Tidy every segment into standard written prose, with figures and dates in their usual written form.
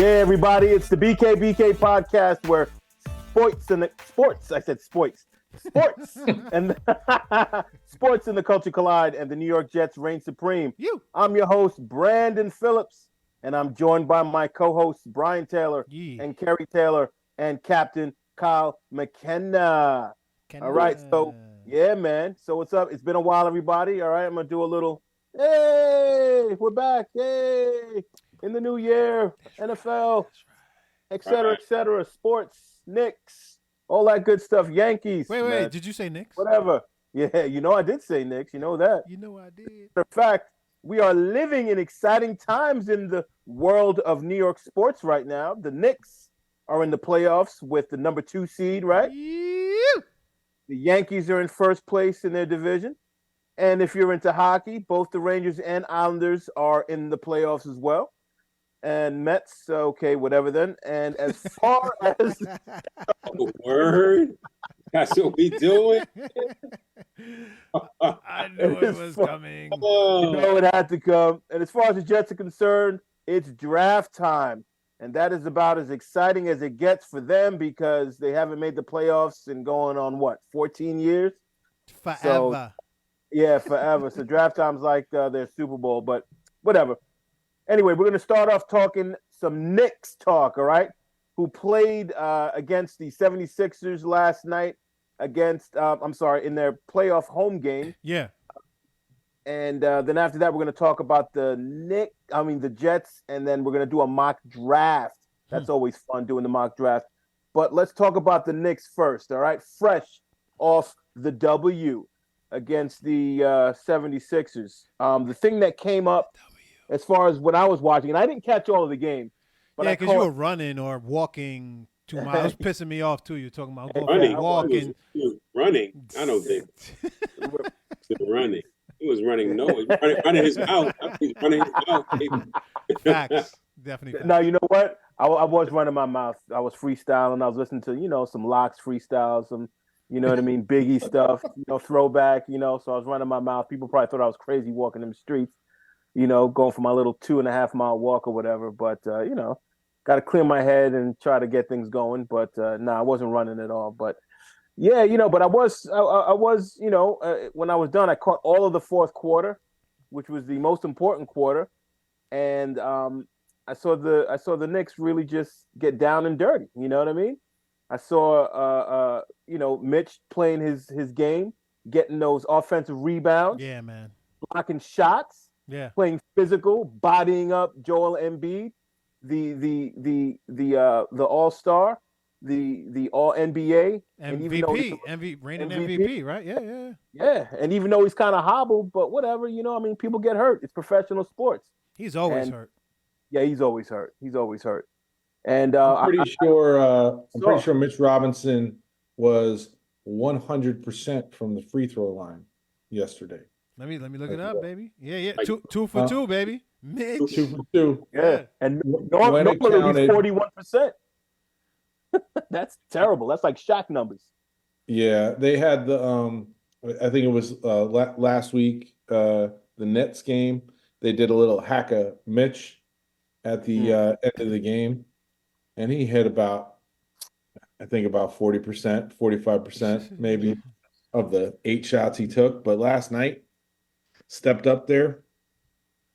Yeah, everybody, it's the BKBK podcast where sports and the sports and the culture collide, and the New York Jets reign supreme. I'm your host, Brandon Phillips, and I'm joined by my co-hosts Brian Taylor and Kerry Taylor and Captain Kyle McKenna. All right, so yeah, man. So what's up? It's been a while, everybody. All right, I'm gonna do a little. Hey, we're back! Hey, in the new year, NFL, etc. Sports, Knicks, all that good stuff. Yankees. Wait, man. did you say Knicks? Whatever. Yeah, you know I did say Knicks. You know that. You know I did. In fact, we are living in exciting times in the world of New York sports right now. The Knicks are in the playoffs with the number 2 seed, right? The Yankees are in first place in their division. And if you're into hockey, both the Rangers and Islanders are in the playoffs as well. And Mets, okay, whatever then. And as far as word, that's what we doing. I knew it was coming. You know it had to come. And as far as the Jets are concerned, it's draft time. And that is about as exciting as it gets for them because they haven't made the playoffs in going on, 14 years? Forever. So, yeah, forever. So draft time's like their Super Bowl, but whatever. Anyway, we're going to start off talking some Knicks talk, all right? Who played against the 76ers last night in their playoff home game. Yeah. And then after that, we're going to talk about the Jets, and then we're going to do a mock draft. That's always fun doing the mock draft. But let's talk about the Knicks first, all right? Fresh off the W against the 76ers. The thing that came up as far as when I was watching, and I didn't catch all of the game. But because you were running or walking 2 miles. It was pissing me off, too. You're talking about walking. Running. I don't think. Running. He was running. No, he was running his mouth. He's running his mouth. Facts. Definitely facts. No, you know what? I was running my mouth. I was freestyling. I was listening to, some Locks freestyle, some, you know what I mean, Biggie stuff, throwback, so I was running my mouth. People probably thought I was crazy walking in the streets, going for my little 2.5 mile walk or whatever. But, got to clear my head and try to get things going. But, I wasn't running at all. But, yeah, but I was, when I was done, I caught all of the fourth quarter, which was the most important quarter. And I saw the Knicks really just get down and dirty. You know what I mean? I saw, Mitch playing his game, getting those offensive rebounds. Yeah, man. Blocking shots. Yeah. Playing physical, bodying up Joel Embiid, the All-Star, the All-NBA. MVP, reigning MVP, right? Yeah. Yeah, and even though he's kind of hobbled, but whatever, people get hurt. It's professional sports. He's always hurt. Yeah, he's always hurt. And I'm pretty sure Mitch Robinson was 100% from the free throw line yesterday. Let me look it up, baby. Yeah. Two for two, baby. Mitch. 2 for 2. Yeah. And normally he's 41%. That's terrible. That's like Shaq numbers. Yeah, they had the I think it was last week the Nets game. They did a little hacka Mitch at the end of the game, and he hit about 40%, 45% maybe of the 8 shots he took. But last night, stepped up there,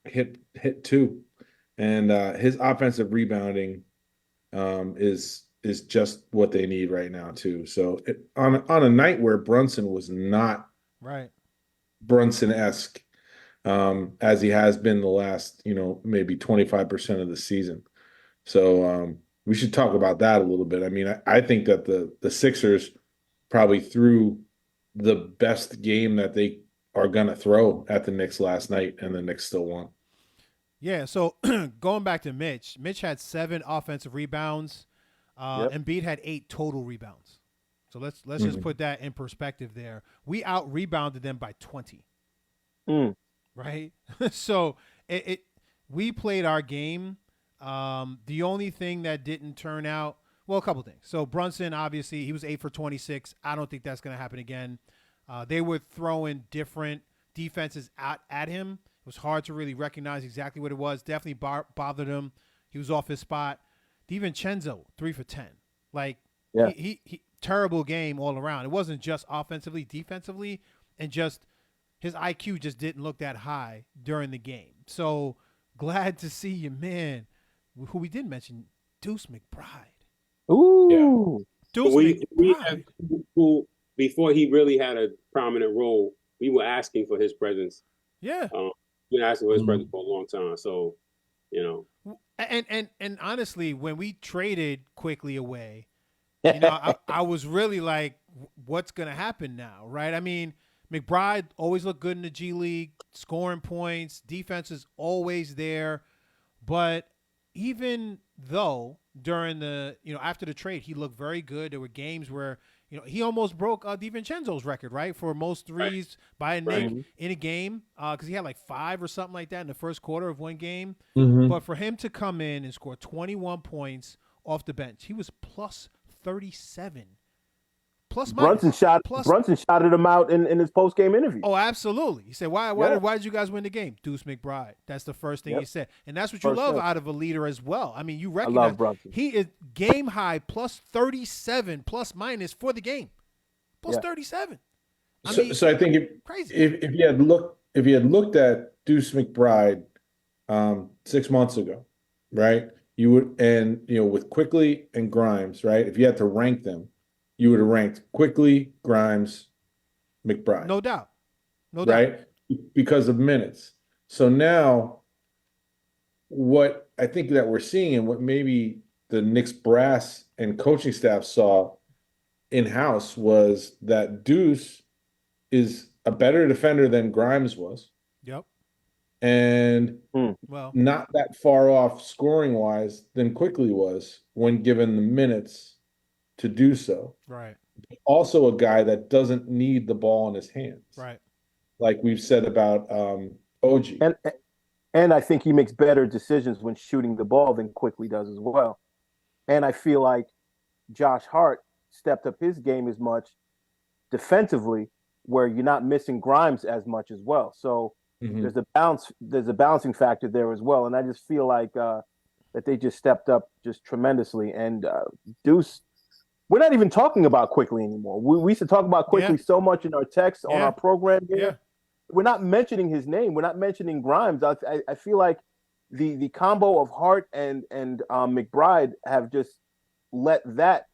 hit 2, and his offensive rebounding is just what they need right now too. So on a night where Brunson was not right Brunson-esque as he has been the last maybe 25% of the season. So we should talk about that a little bit. I mean, I think that the Sixers probably threw the best game that they are going to throw at the Knicks last night, and the Knicks still won. Yeah, so going back to Mitch had 7 offensive rebounds. Embiid had 8 total rebounds. So let's just put that in perspective there. We out-rebounded them by 20. Right? So we played our game. The only thing that didn't turn out, well, a couple things. So Brunson, obviously, he was 8 for 26. I don't think that's going to happen again. They were throwing different defenses at him. It was hard to really recognize exactly what it was. Definitely bothered him. He was off his spot. DiVincenzo 3 for 10. Like Yeah. he terrible game all around. It wasn't just offensively, defensively, and just his IQ just didn't look that high during the game. So glad to see you, man. Who we didn't mention, Deuce McBride. Ooh. Deuce We have McBride. who before he really had a prominent role, we were asking for his presence. Yeah. We been asking for his presence for a long time. So, you know. And honestly, when we traded quickly away, you know, I was really like, what's gonna happen now, right? I mean, McBride always looked good in the G League, scoring points, defense is always there, but even though during the after the trade he looked very good, there were games where he almost broke DiVincenzo's record, right, for most threes by a Nick in a game, because he had like 5 or something like that in the first quarter of one game. But for him to come in and score 21 points off the bench, he was plus 37. Brunson shot him out in his post game interview. Oh, absolutely. He said, why did you guys win the game? Deuce McBride. That's the first thing he said. And that's what you love out of a leader as well. I mean, you recognize he is game high plus 37 plus minus for the game. Plus 37. So I think crazy. If you had looked at Deuce McBride 6 months ago, right? You would, and with Quickly and Grimes, right? If you had to rank them, you would have ranked Quickly, Grimes, McBride. No doubt. Right? Because of minutes. So now what I think that we're seeing, and what maybe the Knicks brass and coaching staff saw in-house, was that Deuce is a better defender than Grimes was. Yep. And not that far off scoring-wise than Quickly was when given the minutes to do so. Right. Also a guy that doesn't need the ball in his hands. Right. Like we've said about OG. And I think he makes better decisions when shooting the ball than Quickly does as well. And I feel like Josh Hart stepped up his game as much defensively, where you're not missing Grimes as much as well. So there's a balancing factor there as well. And I just feel like that they just stepped up just tremendously. And Deuce, we're not even talking about Quickly anymore. We used to talk about Quickly so much in our texts on our program here. Yeah. We're not mentioning his name. We're not mentioning Grimes. I feel like the combo of Hart and McBride have just let that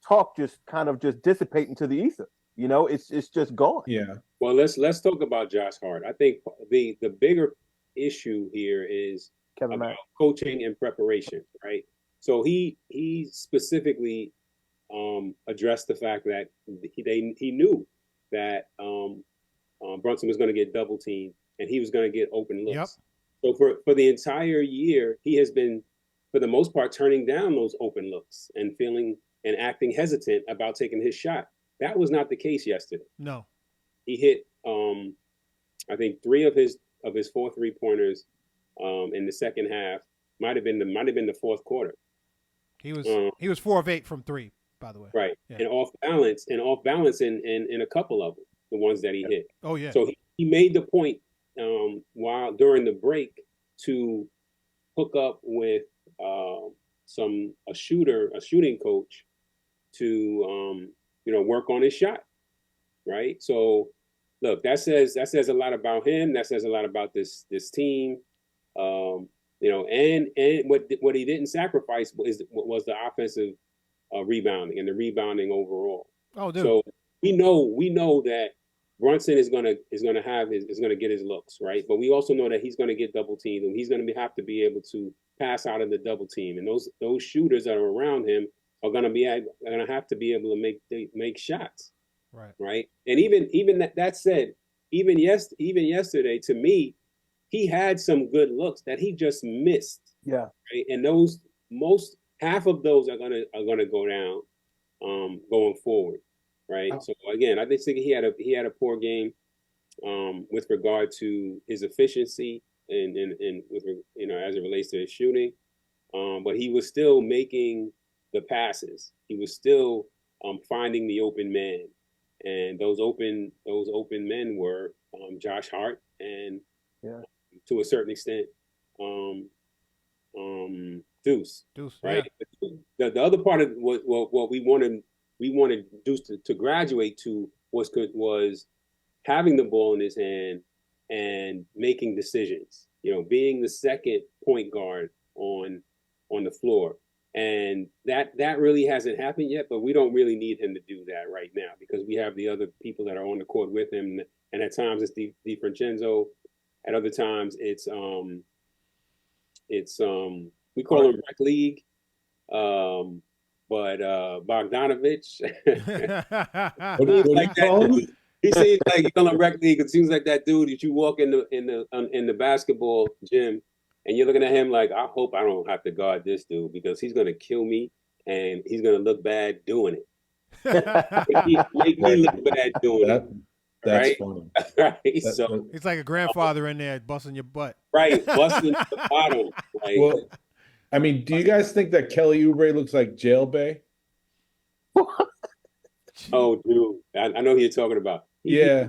talk just kind of just dissipate into the ether. It's just gone. Yeah. Well, let's talk about Josh Hart. I think the bigger issue here is about coaching and preparation, right? So he specifically addressed the fact that he knew that Brunson was going to get double teamed and he was going to get open looks. Yep. So for the entire year, he has been, for the most part, turning down those open looks and feeling and acting hesitant about taking his shot. That was not the case yesterday. No. He hit, I think 3 of his 4 3-pointers in the second half. Might have been the fourth quarter. He was 4 of 8 from 3, by the way. Right. Yeah. And off balance in a couple of them, the ones that he hit. Oh yeah. So he made the point while during the break to hook up with a shooting coach to work on his shot. Right. So look, that says a lot about him. That says a lot about this team. And what he didn't sacrifice was the offensive rebounding and the rebounding overall. Oh, dude. So we know that Brunson is gonna get his looks, right? But we also know that he's gonna get double teamed and he's gonna have to be able to pass out of the double team. And those shooters that are around him are gonna have to be able to make shots. Right. And even that said, even yesterday, to me, he had some good looks that he just missed. Yeah. Right? And half of those are gonna go down going forward. Right. Oh. So again, I just think he had a poor game with regard to his efficiency and with as it relates to his shooting. But he was still making the passes. He was still finding the open man. And those open men were Josh Hart and to a certain extent Deuce. Right. Yeah. The other part of what we wanted Deuce to graduate to was having the ball in his hand and making decisions. Being the second point guard on the floor. And that really hasn't happened yet, but we don't really need him to do that right now because we have the other people that are on the court with him. And at times it's DiFrancesco. At other times it's we call him rec league. But Bogdanovich. What do you call him? He seems like he's on a rec league. It seems like that dude that you walk in the basketball gym and you're looking at him like, I hope I don't have to guard this dude because he's gonna kill me and he's gonna look bad doing it. Make me look bad doing it. That's right? funny. Right. So it's like a grandfather in there busting your butt. Right, busting the bottom. Like, well, I mean, do you guys think that Kelly Oubre looks like Jail Bay? Oh, dude, I know who you're talking about. Yeah,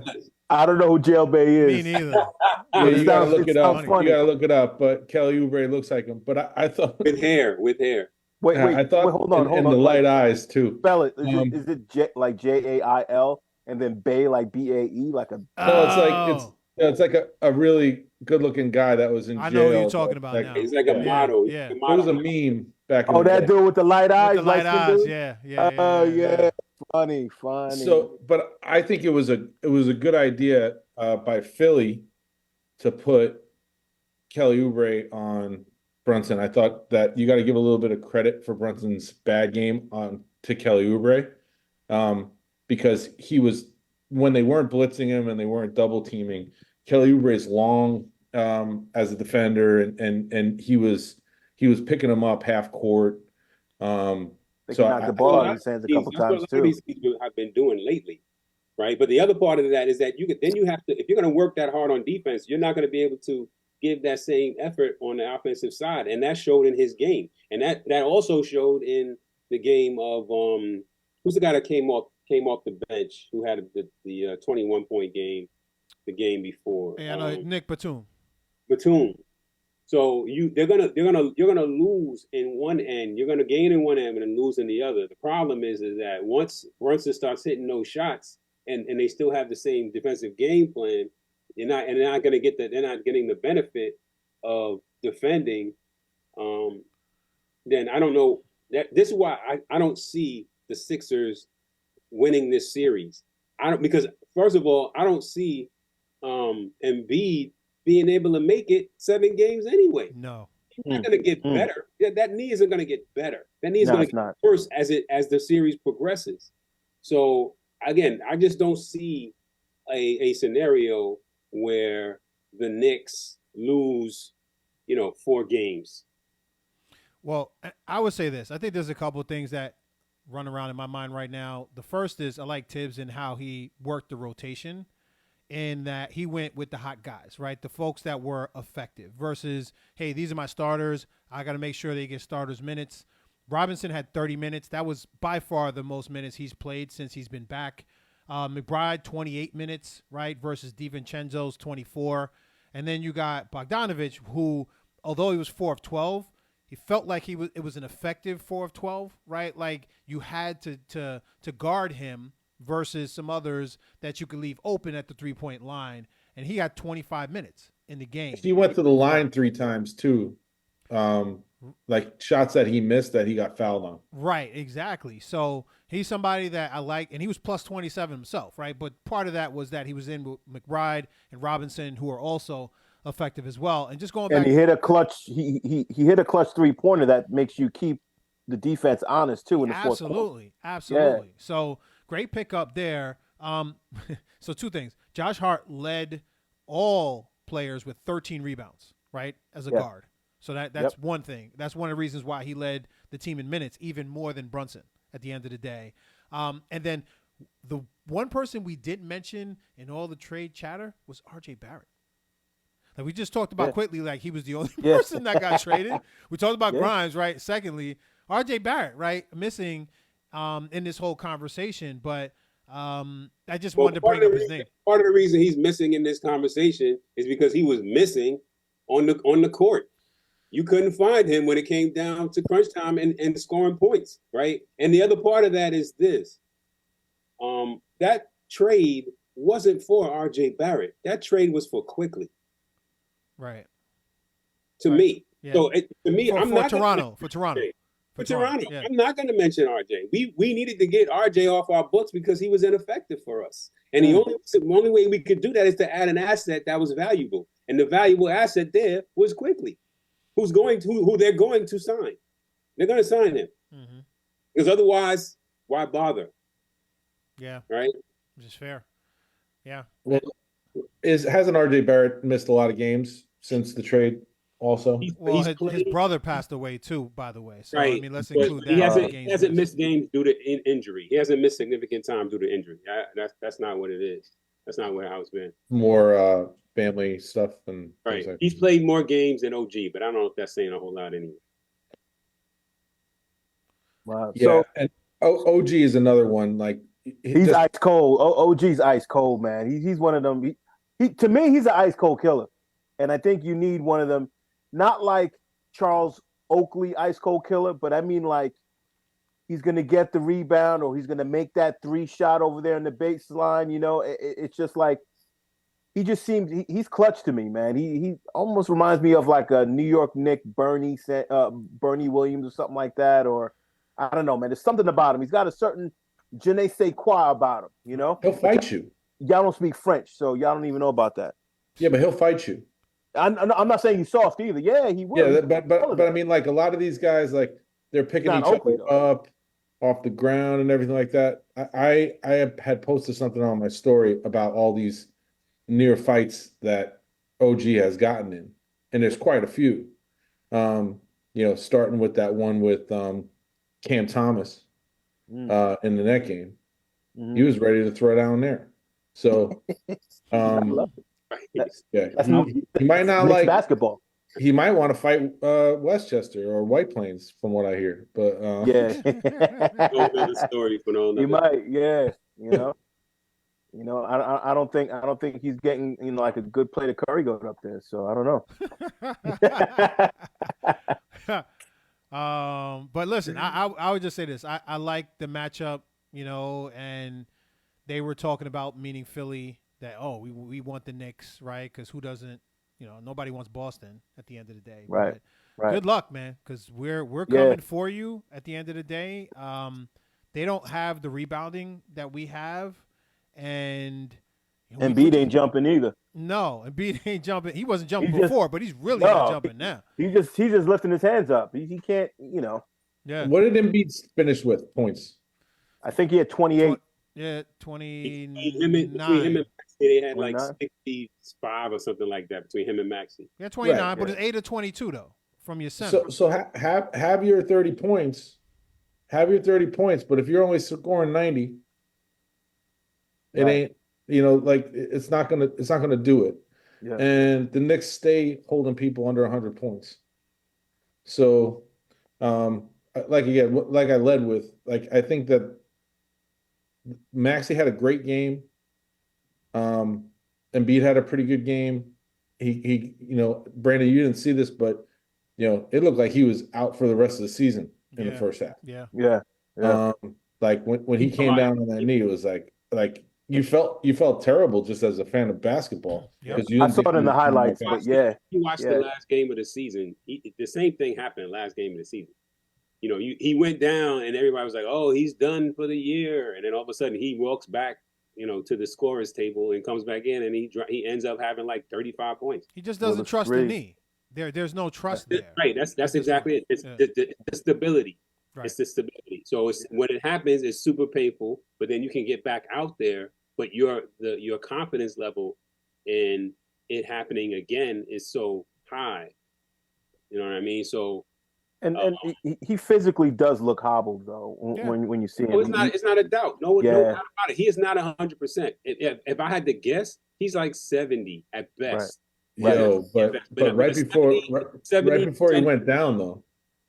I don't know who Jail Bay is. Me neither. Yeah, you gotta look it up. You gotta look it up. But Kelly Oubre looks like him. But I thought with hair. Wait, I thought hold on. The light eyes too. Spell it. Is it like Jail and then Bay like BAE like a? No, it's like a really good looking guy that was in jail. I know what you're talking about now. He's like a model. Yeah. It was a meme back in the day. That dude with the light eyes. With the light eyes. Yeah. Yeah. Funny. So, but I think it was a good idea by Philly to put Kelly Oubre on Brunson. I thought that you got to give a little bit of credit for Brunson's bad game to Kelly Oubre, because he was, when they weren't blitzing him and they weren't double teaming, Kelly Oubre is long as a defender, and he was picking him up half court. They can knock the ball out of his hands a couple times too. These people have been doing lately, right? But the other part of that is that you have to, if you're going to work that hard on defense, you're not going to be able to give that same effort on the offensive side, and that showed in his game, and that also showed in the game of who's the guy that came off the bench who had the 21-point game the game before. Yeah, I know Nick Batum. So you're gonna lose in one end, you're gonna gain in one end and lose in the other. The problem is that once Brunson starts hitting those shots and they still have the same defensive game plan, they're not getting the benefit of defending. Then I don't know this is why I don't see the Sixers winning this series. Because first of all, I don't see Embiid being able to make it 7 games anyway. No. He's not going to get better. That knee isn't going to get better. That knee is going to get worse as the series progresses. So again, I just don't see a scenario where the Knicks lose, 4 games. Well, I would say this. I think there's a couple of things that run around in my mind right now. The first is I like Tibbs and how he worked the rotation, in that he went with the hot guys, right? The folks that were effective versus, hey, these are my starters. I got to make sure they get starters minutes. Robinson had 30 minutes. That was by far the most minutes he's played since he's been back. McBride, 28 minutes, right, versus DiVincenzo's 24. And then you got Bogdanovich, who, although he was 4 of 12, he felt like it was an effective 4 of 12, right? Like you had to guard him versus some others that you could leave open at the 3-point line. And he got 25 minutes in the game. He went to the line 3 times too. Like shots that he missed that he got fouled on. Right, exactly. So he's somebody that I like, and he was plus 27 himself, right? But part of that was that he was in with McBride and Robinson, who are also effective as well. And just going back, and he hit a clutch. He hit a clutch 3-pointer that makes you keep the defense honest too in the fourth quarter. Absolutely. Yeah. So great pickup there. So 2 things. Josh Hart led all players with 13 rebounds, right, as a guard. So that's one thing. That's one of the reasons why he led the team in minutes, even more than Brunson at the end of the day. And then the one person we didn't mention in all the trade chatter was R.J. Barrett. Like we just talked about quickly, like he was the only person that got traded. We talked about Grimes, right? Secondly, R.J. Barrett, right, missing in this whole conversation. But I just wanted to bring up his name. Part of the reason he's missing in this conversation is because he was missing on the court. you couldn't find him when it came down to crunch time and scoring points, right? And the other part of that is this. That trade wasn't for RJ Barrett. That trade was for Quickly. Right. To me. Yeah. So to me, I'm not Toronto. For Toronto. Yeah. I'm not going to mention RJ. We needed to get RJ off our books because he was ineffective for us. And the only way we could do that is to add an asset that was valuable. And the valuable asset there was Quickly. Who they're going to sign. They're going to sign him. Mm-hmm. Because otherwise, why bother? Yeah. Right? Which is fair. Yeah. Well, hasn't RJ Barrett missed a lot of games since the trade also? His brother passed away too, by the way. So, right. I mean, let's include that. He hasn't missed games due to injury. He hasn't missed significant time due to injury. That's not what it is. That's not how it's been. More family stuff and right. He's played more games than OG, but I don't know if that's saying a whole lot anyway. Wow. Yeah, so and OG is another one. Like he's ice cold. OG's ice cold, man. He's one of them. He to me, he's an ice cold killer, and I think you need one of them. Not like Charles Oakley ice cold killer, but I mean like he's gonna get the rebound or he's gonna make that 3 shot over there in the baseline. You know, it's just like. He just seems he's clutch to me, man. He almost reminds me of like a New York Knick Bernie Williams or something like that, or I don't know, man. There's something about him. He's got a certain je ne sais quoi about him, you know. He'll fight you. Y'all don't speak French, so y'all don't even know about that. Yeah, but he'll fight you. I'm not saying he's soft either. Yeah, he will. Yeah, but I mean, like a lot of these guys, like they're picking each other up off the ground and everything like that. I had posted something on my story about all these near fights that OG has gotten in, and there's quite a few. Starting with that one with Cam Thomas in the net game. Mm-hmm. He was ready to throw down there. So he might not like basketball. He might want to fight Westchester or White Plains, from what I hear. But yeah, don't know the story for no. You might, yeah, I don't think he's getting like a good plate of curry going up there. So I don't know. But listen, I would just say this. I like the matchup, and they were talking about, meaning Philly, that we want the Knicks, right? Because who doesn't? Nobody wants Boston at the end of the day. Right. But good luck, man, because we're coming for you at the end of the day. They don't have the rebounding that we have. And Embiid ain't jumping either. No, Embiid ain't jumping. He wasn't jumping before, but he's really not jumping now. He's just lifting his hands up. He can't, Yeah. What did Embiid finish with points? I think he had 28. 29. Between him and Maxey, they had 29? Like 65 or something like that between him and Maxey. Yeah, 29, but it's 8 of 22 though from your center. So have your 30 points. Have your 30 points, but if you're only scoring 90. It ain't, it's not gonna do it. Yeah. And the Knicks stay holding people under 100 points. So, like I led with, I think that Maxey had a great game. Embiid had a pretty good game. He Brandon, you didn't see this, but it looked like he was out for the rest of the season in the first half. Yeah. When he came down on that knee, it was like. You felt terrible just as a fan of basketball. Yep. I saw it in the highlights, but you watched the last game of the season. The same thing happened last game of the season. He went down and everybody was like, "Oh, he's done for the year," and then all of a sudden he walks back, to the scorer's table and comes back in and he ends up having like 35 points. He just doesn't trust the knee. There's no trust there. Right. That's exactly it. It's the stability. Right. It's the stability. So when it happens, it's super painful, but then you can get back out there. But your confidence level in it happening again is so high. You know what I mean? So and he physically does look hobbled though when you see him. It's not a doubt. No doubt about it. He is not 100%. If I had to guess, he's like 70 at best. Right. But right before he went down though.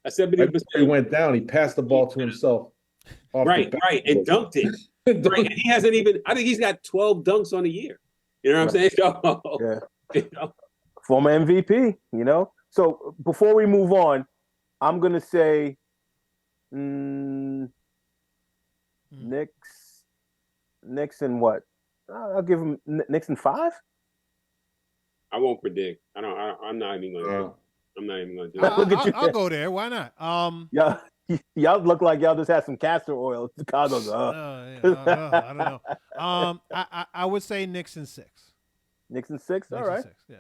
A 70%. He went down. He passed the ball to himself. Right, and dunked it. Right, and he hasn't even. I think he's got 12 dunks on the year. You know what I'm saying? Former MVP. So before we move on, I'm gonna say Knicks and what? I'll give them Knicks and 5. I won't predict. I'm not even gonna. I'm not even gonna do it. Look at you. I'll go there. Why not? Y'all look like y'all just had some castor oil. Chicago's I don't know. I would say Knicks and 6. Knicks and 6. All right. 6, yeah.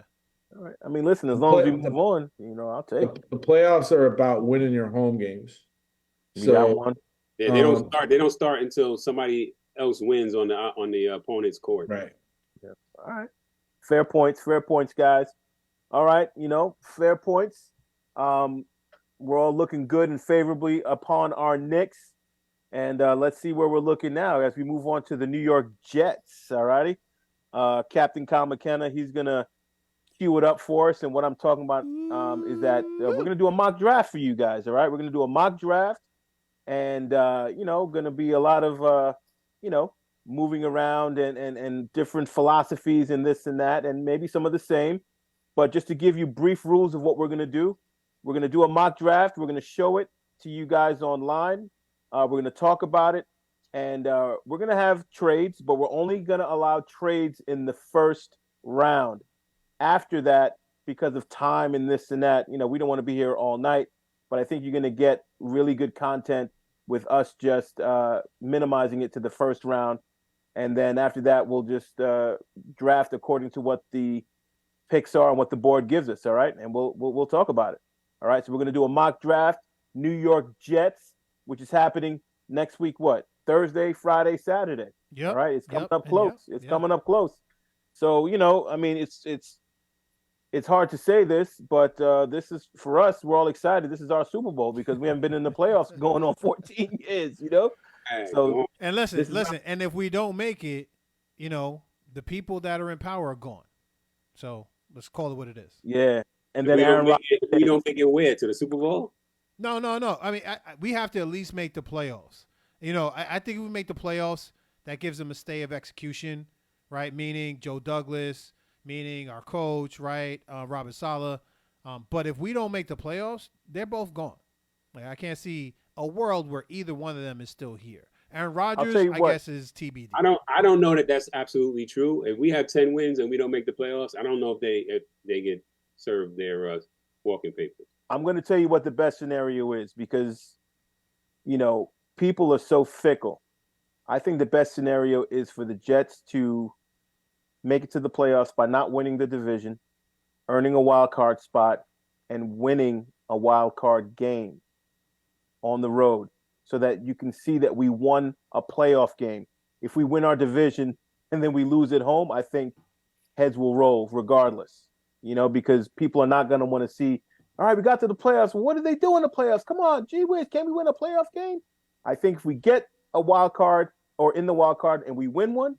All right. I mean, listen. As long as we move on, I'll take it. The playoffs are about winning your home games. We got one. They don't start. They don't start until somebody else wins on the opponent's court. Right. Yeah. All right. Fair points, guys. All right, fair points. We're all looking good and favorably upon our Knicks. And let's see where we're looking now as we move on to the New York Jets. All righty. Captain Kyle McKenna, he's going to cue it up for us. And what I'm talking about is that we're going to do a mock draft for you guys. All right. We're going to do a mock draft. And, going to be a lot of, moving around and different philosophies and this and that, and maybe some of the same. But just to give you brief rules of what we're going to do, we're going to do a mock draft. We're going to show it to you guys online. We're going to talk about it. And we're going to have trades, but we're only going to allow trades in the first round. After that, because of time and this and that, we don't want to be here all night. But I think you're going to get really good content with us just minimizing it to the first round. And then after that, we'll just draft according to what the picks are and what the board gives us. All right. And we'll talk about it. All right. So we're going to do a mock draft, New York Jets, which is happening next week. What? Thursday, Friday, Saturday. Yeah. All right. It's coming up close. It's coming up close. So, I mean, it's hard to say this, but this is, for us, we're all excited. This is our Super Bowl because we haven't been in the playoffs going on 14 years, So and listen, and if we don't make it, the people that are in power are gone. So let's call it what it is. Yeah. And then Aaron Rodgers. We don't make it where? To the Super Bowl? No. I mean, we have to at least make the playoffs. I think if we make the playoffs, that gives them a stay of execution, right? Meaning Joe Douglas, meaning our coach, right? Robert Saleh. But if we don't make the playoffs, they're both gone. Like, I can't see a world where either one of them is still here. Aaron Rodgers, I guess, is TBD. I don't know that that's absolutely true. If we have 10 wins and we don't make the playoffs, I don't know if they get served their walking papers. I'm going to tell you what the best scenario is because, people are so fickle. I think the best scenario is for the Jets to make it to the playoffs by not winning the division, earning a wild card spot, and winning a wild card game on the road so that you can see that we won a playoff game. If we win our division and then we lose at home, I think heads will roll regardless, because people are not going to want to see, all right, we got to the playoffs. Well, what did they do in the playoffs? Come on, gee whiz, can't we win a playoff game? I think if we get a wild card or in the wild card and we win one,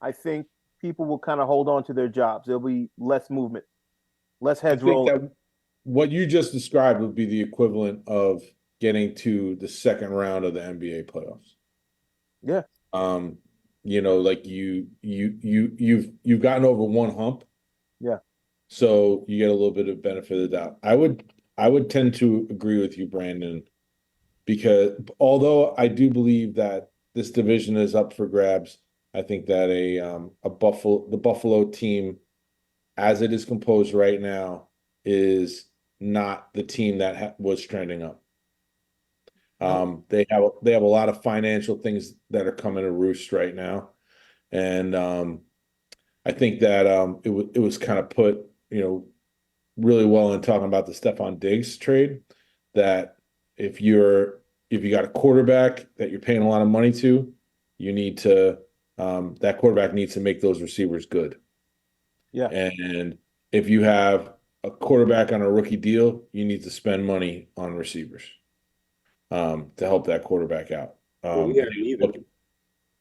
I think people will kind of hold on to their jobs. There'll be less movement, less heads rolling. What you just described would be the equivalent of getting to the second round of the NBA playoffs. Yeah. Like you've gotten over one hump. Yeah. So you get a little bit of benefit of the doubt. I would tend to agree with you, Brandon, because although I do believe that this division is up for grabs, I think that the Buffalo team, as it is composed right now, is not the team that was trending up. They have a lot of financial things that are coming to roost right now, and I think that it was kind of put really well in talking about the Stephon Diggs trade, that if you got a quarterback that you're paying a lot of money to, you need to that quarterback needs to make those receivers good. Yeah. And if you have a quarterback on a rookie deal, you need to spend money on receivers to help that quarterback out. We have neither.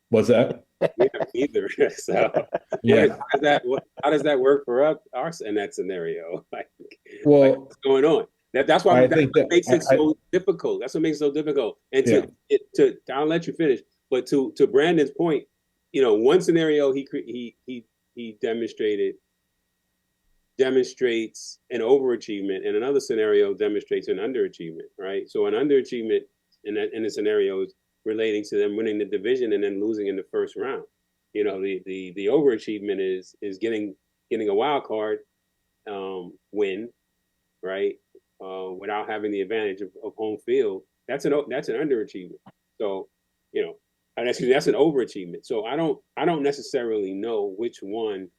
What's that? We have neither. So yeah. How does that work for us in that scenario? What's going on? That's why that makes it so difficult. That's what makes it so difficult. And I'll let you finish. But to Brandon's point, one scenario he demonstrated demonstrates an overachievement, and another scenario demonstrates an underachievement, right? So an underachievement in the scenarios relating to them winning the division and then losing in the first round. You know, the overachievement is getting a wild card win, right? Without having the advantage of home field. That's an underachievement. So, you know, that's an overachievement. So I don't necessarily know which one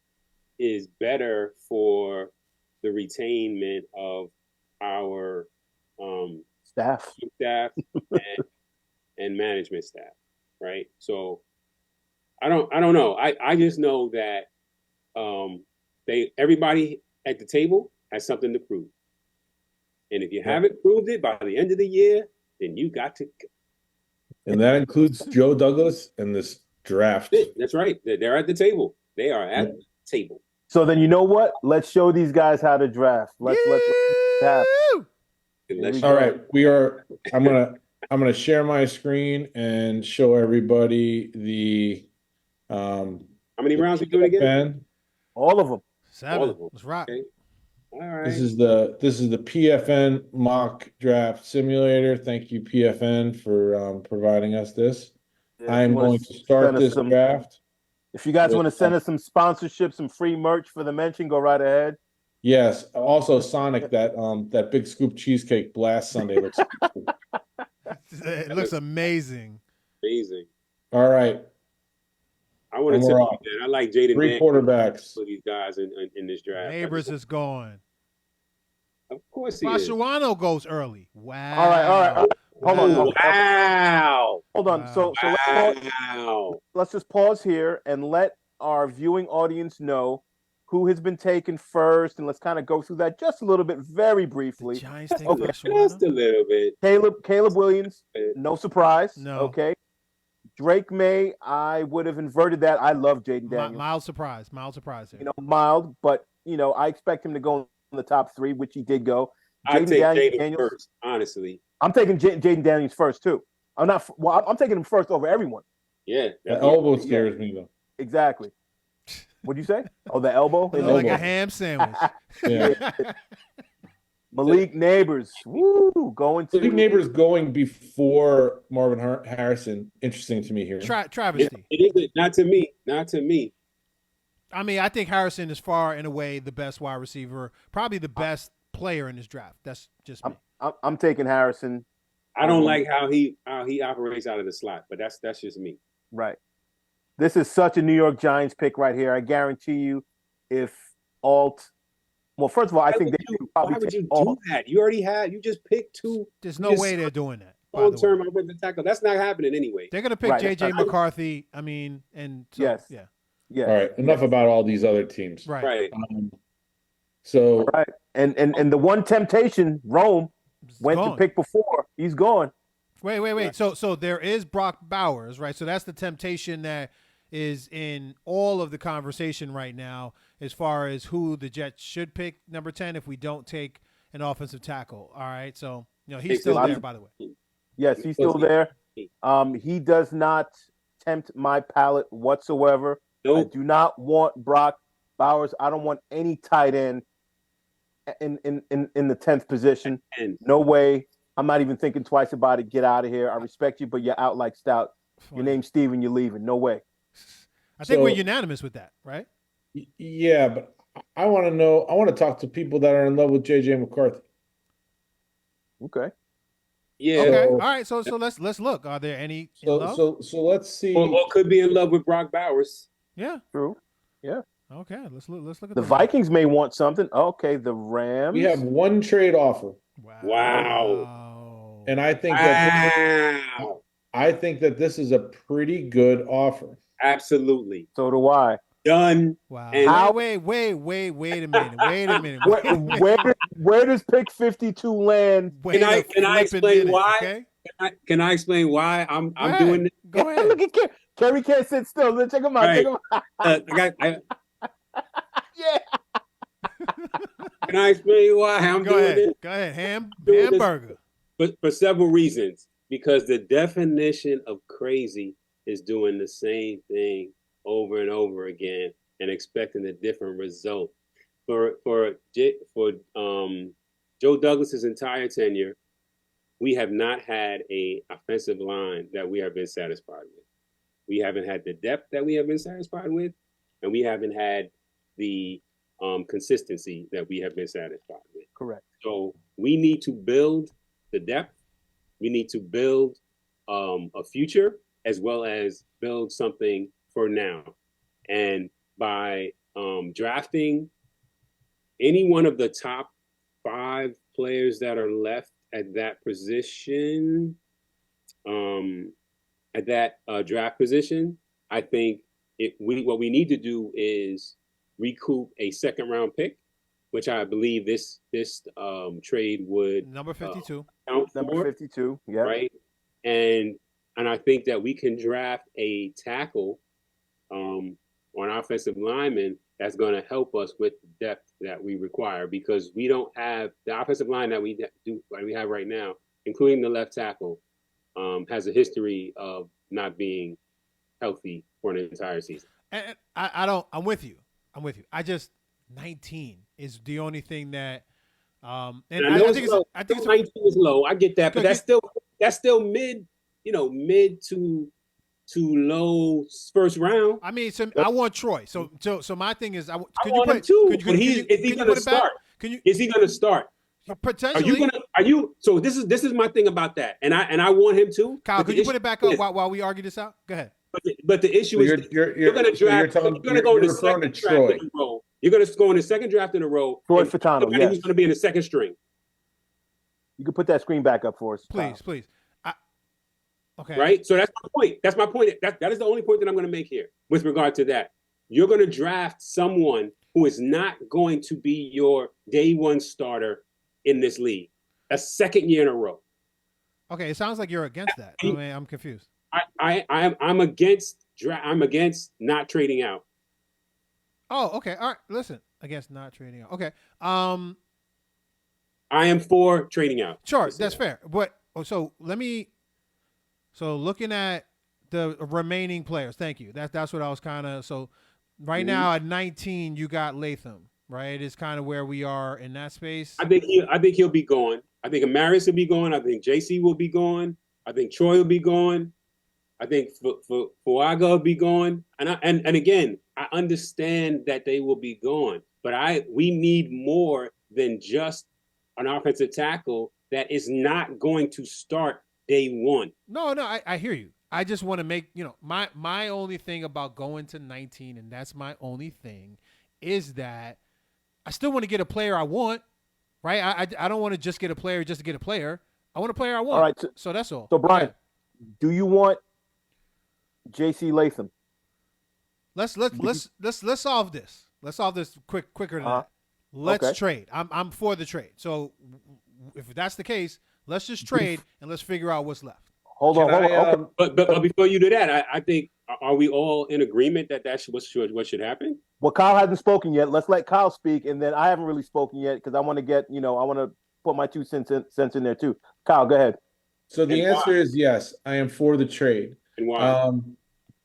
is better for the retainment of our staff and management staff, right? So I don't know. I just know that everybody at the table has something to prove. And if you haven't proved it by the end of the year, then you got to go. And that includes Joe Douglas and this draft. That's right. They're at the table. They are at the table. So then you know what? Let's show these guys how to draft. Let's draft. All right, I'm gonna share my screen and show everybody the how many rounds we doing again? All of them. 7. All of them. Let's rock. Okay. All right. This is the PFN mock draft simulator. Thank you, PFN, for providing us this. Yeah, I'm going to start this draft. If you guys want to send us some sponsorship, some free merch for the mention, go right ahead. Yes. Also, Sonic, that Big Scoop cheesecake blast Sunday looks. It looks amazing. Amazing. All right. I want to tell you that I like Jaden. 3 quarterbacks for these guys in this draft. Neighbors is going. Of course he is. Mascherano goes early. Wow. All right. Hold on. Wow. Hold on. So let's just pause here and let our viewing audience know who has been taken first, and let's kind of go through that just a little bit, very briefly. The Giants take just a little bit. Caleb Williams, no surprise. No. Okay. Drake May, I would have inverted that. I love Jaden Daniels. Mild surprise here. You know, mild, but you know, I expect him to go in the top 3, which he did go. I'd take Jaden first, honestly. I'm taking Jaden Daniels first too. I'm taking him first over everyone. Yeah, the elbow scares me though. Exactly. What'd you say? Oh, the elbow? Like a ham sandwich. Yeah. Malik Neighbors. Woo! Malik Neighbors going before Marvin Harrison. Interesting to me here. Travesty. It is not to me. Not to me. I mean, I think Harrison is far and away the best wide receiver, probably the best player in this draft. That's just me. I'm taking Harrison. I don't like how he operates out of the slot, but that's just me. Right. This is such a New York Giants pick right here. I guarantee you, if Alt. Well, first of all, I think they probably. Why would you do that? You just picked 2. There's no way they're doing that. Long-term offensive tackle. That's not happening anyway. They're gonna pick JJ McCarthy. I mean, and so, yes, yeah. All right. Enough about all these other teams. Right. So right, and the one temptation, Rome, went to pick before. He's gone. Wait. Right. So there is Brock Bowers, right? So that's the temptation that is in all of the conversation right now as far as who the Jets should pick number 10 if we don't take an offensive tackle. All right. So, you know, he's still there, by the way. Yes, he's still there. He does not tempt my palate whatsoever. Nope. I do not want Brock Bowers. I don't want any tight end in the 10th position. No way. I'm not even thinking twice about it. Get out of here. I respect you, but you're out like Stout. Your name's Steven. You're leaving. No way. I think we're unanimous with that, right? Yeah, but I want to know. I want to talk to people that are in love with JJ McCarthy. Okay. Yeah. Okay. All right. So let's look. Are there any in love? So let's see. Or could be in love with Brock Bowers. Yeah. True. Yeah. Okay. Let's look at the Vikings may want something. Okay. The Rams. We have 1 trade offer. Wow. And I think that this is a pretty good offer. Absolutely. So do I. Done. Wow. And wait a minute. Where does pick 52 land? Can I explain why? Okay? Can I explain why I'm doing this? Go ahead. Look at Kerry can't sit still. Let's check him out. Right. Check him out. Yeah. Can I explain why I'm doing this? Go ahead. Hamburger. But for several reasons. Because the definition of crazy is doing the same thing over and over again and expecting a different result. for Joe Douglas's entire tenure, we have not had a offensive line that we have been satisfied with. We haven't had the depth that we have been satisfied with, and we haven't had the consistency that we have been satisfied with. Correct. So we need to build the depth. We need to build a future as well as build something for now. And by drafting any one of the top 5 players that are left at that position, at that draft position, I think what we need to do is recoup a 2nd round pick, which I believe this trade would number 52. Number 52, yeah. Right. And I think that we can draft a tackle on offensive lineman that's going to help us with the depth that we require, because we don't have the offensive line that we have right now, including the left tackle, has a history of not being healthy for an entire season. And I'm with you. I just 19 is the only thing that and I think it's 19 is low. I get that, but that's still mid to low first round. I mean, I want Troy. So my thing is, I want him too. Is he going to start? Is he going to start? Potentially. Are you? So this is my thing about that, and I want him to. Kyle, could you put it back up while we argue this out? Go ahead. But the issue is you're going to draft. You're going to go in the second draft in a row. You're going to go in the second draft in a row. Troy Fatano, yes. He's going to be in the second string. You can put that screen back up for us, please. Okay. Right. So that's my point. That's my point. That is the only point that I'm going to make here with regard to that. You're going to draft someone who is not going to be your day one starter in this league, a 2nd year in a row. Okay, it sounds like you're against that. I mean, I'm confused. I'm against not trading out. Oh, okay. All right. Listen, against not trading out. Okay. I am for trading out. Sure, that's fair. But so looking at the remaining players, thank you. That's what I was kind of. So right now at 19, you got Latham. Right, is kind of where we are in that space. I think he'll be gone. I think Amaris will be gone. I think JC will be gone. I think Troy will be gone. I think Fuaga will be gone. And again, I understand that they will be gone, but we need more than just an offensive tackle that is not going to start day one. No, I hear you. I just want to make my only thing about going to 19, and that's my only thing, is that I still want to get a player I want, right? I don't want to just get a player just to get a player. I want a player I want. All right, so that's all. So Brian, do you want JC Latham? Let's solve this. Let's solve this quicker than that. Let's trade. I'm for the trade. So if that's the case, let's just trade and let's figure out what's left. Hold on. But before you do that, I think, are we all in agreement that that's what should happen? Well, Kyle hasn't spoken yet. Let's let Kyle speak, and then I haven't really spoken yet because I want to get, I want to put my 2 cents in there too. Kyle, go ahead. So the answer is yes, I am for the trade. And why?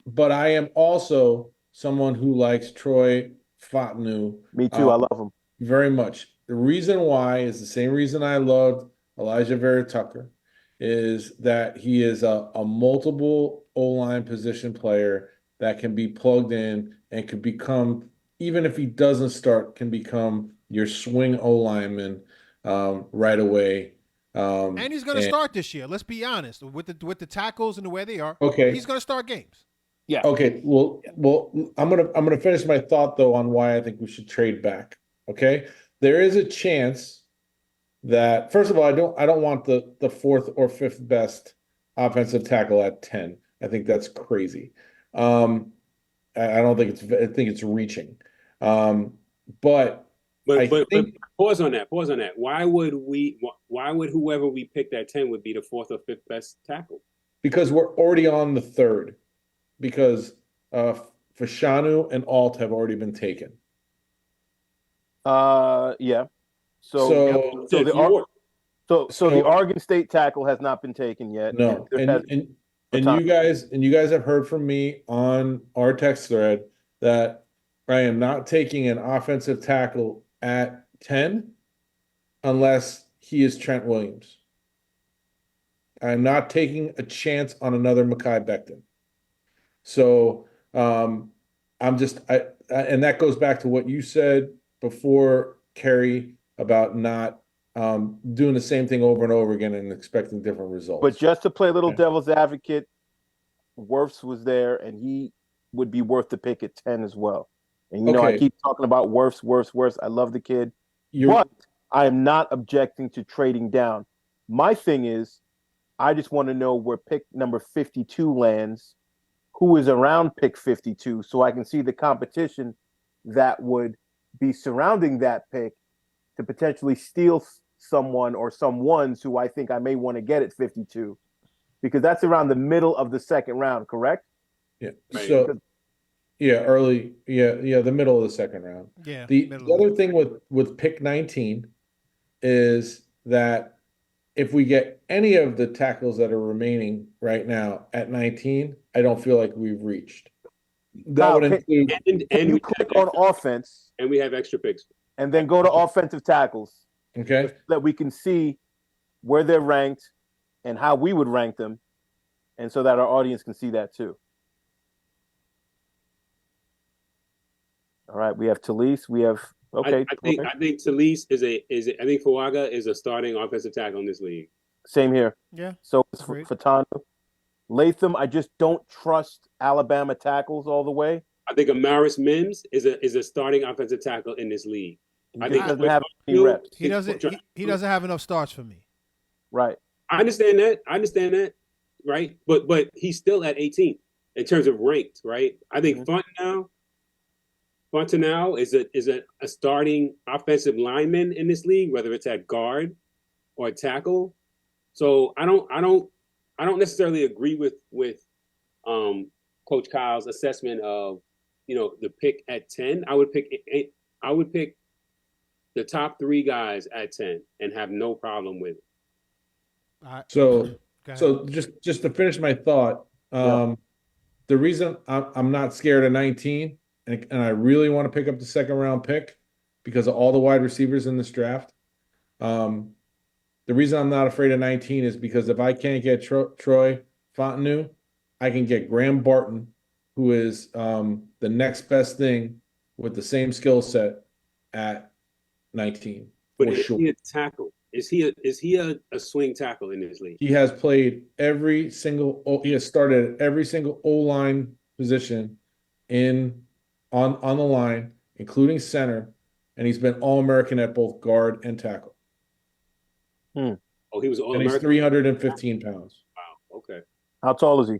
But I am also someone who likes Troy Fatanu. Me too. I love him very much. The reason why is the same reason I loved Elijah Vera Tucker, is that he is a multiple O-line position player that can be plugged in and could become, even if he doesn't start, can become your swing O-lineman right away. And he's going to start this year. Let's be honest, with the tackles and the way they are. Okay, he's going to start games. Yeah. Okay. Well, I'm gonna finish my thought though on why I think we should trade back. Okay, there is a chance that, first of all, I don't want the 4th or 5th best offensive tackle at 10. I think that's crazy. I don't think I think it's reaching. But pause on that. Why would whoever we picked at 10 would be the 4th or 5th best tackle? Because we're already on the 3rd. Because Fashanu and Alt have already been taken. Yeah. So the Oregon State tackle has not been taken yet. No, and you guys have heard from me on our text thread that I am not taking an offensive tackle at 10 unless he is Trent Williams. I'm not taking a chance on another Mekhi Becton. So I'm just and that goes back to what you said before, Kerry, about not doing the same thing over and over again and expecting different results. But just to play a little devil's advocate, Wirfs was there, and he would be worth the pick at 10 as well. And you know, I keep talking about Wirfs. I love the kid, but I am not objecting to trading down. My thing is, I just want to know where pick number 52 lands, who is around pick 52, so I can see the competition that would be surrounding that pick to potentially steal someone or some ones who I think I may want to get at 52, because that's around the middle of the second round, correct? Yeah. So, early, the middle of the second round. Yeah. The other thing with pick 19 is that if we get any of the tackles that are remaining right now at 19, I don't feel like we've reached. That would include. And you click on offense, and we have extra picks, and then go to offensive tackles. Okay. So that we can see where they're ranked and how we would rank them, and so that our audience can see that too. All right, we have Talise. We have I think Talise I think Fuaga is a starting offensive tackle in this league. Same here. Yeah. So it's Fatano. Latham, I just don't trust Alabama tackles all the way. I think Amaris Mims is a starting offensive tackle in this league. I think he doesn't have any reps. He doesn't have enough starts for me. Right. I understand that. Right. But he's still at 18 in terms of ranked. Right. I think Fontenot is a starting offensive lineman in this league, whether it's at guard or at tackle. So I don't necessarily agree with Coach Kyle's assessment of, the pick at 10. I would pick the top 3 guys at 10 and have no problem with it. So just to finish my thought, the reason I'm not scared of 19 and I really want to pick up the second round pick because of all the wide receivers in this draft. The reason I'm not afraid of 19 is because if I can't get Troy Fontenot, I can get Graham Barton, who is the next best thing with the same skill set at 19. But is he a tackle? Is he a swing tackle in this league? He has played he has started at every single O-line position on the line, including center, and he's been All-American at both guard and tackle. Oh, he was All-American? And he's 315 pounds. Wow, okay. How tall is he?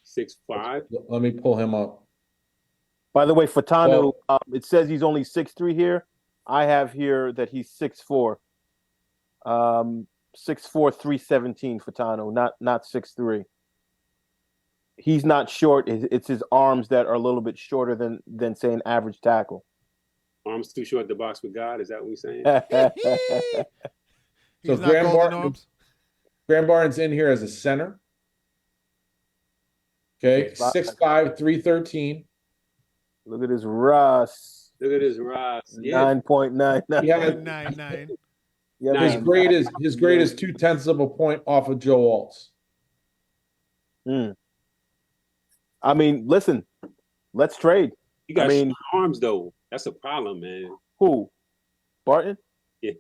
6'5". Let me pull him up. By the way, Fatano, it says he's only 6'3" here. I have here that he's 6'4". 6'4", 317 Fatano, not 6'3". He's not short. It's his arms that are a little bit shorter than say an average tackle. Arms too short to box with God. Is that what we're saying? So Graham Barton's in here as a center. Okay, 6'5", 313. Look at his Russ. Yeah. 9.99. Yeah, his grade is 0.2 of a point off of Joe Alts. I mean, listen, let's trade. You got arms though. That's a problem, man. Who? Barton? Yeah.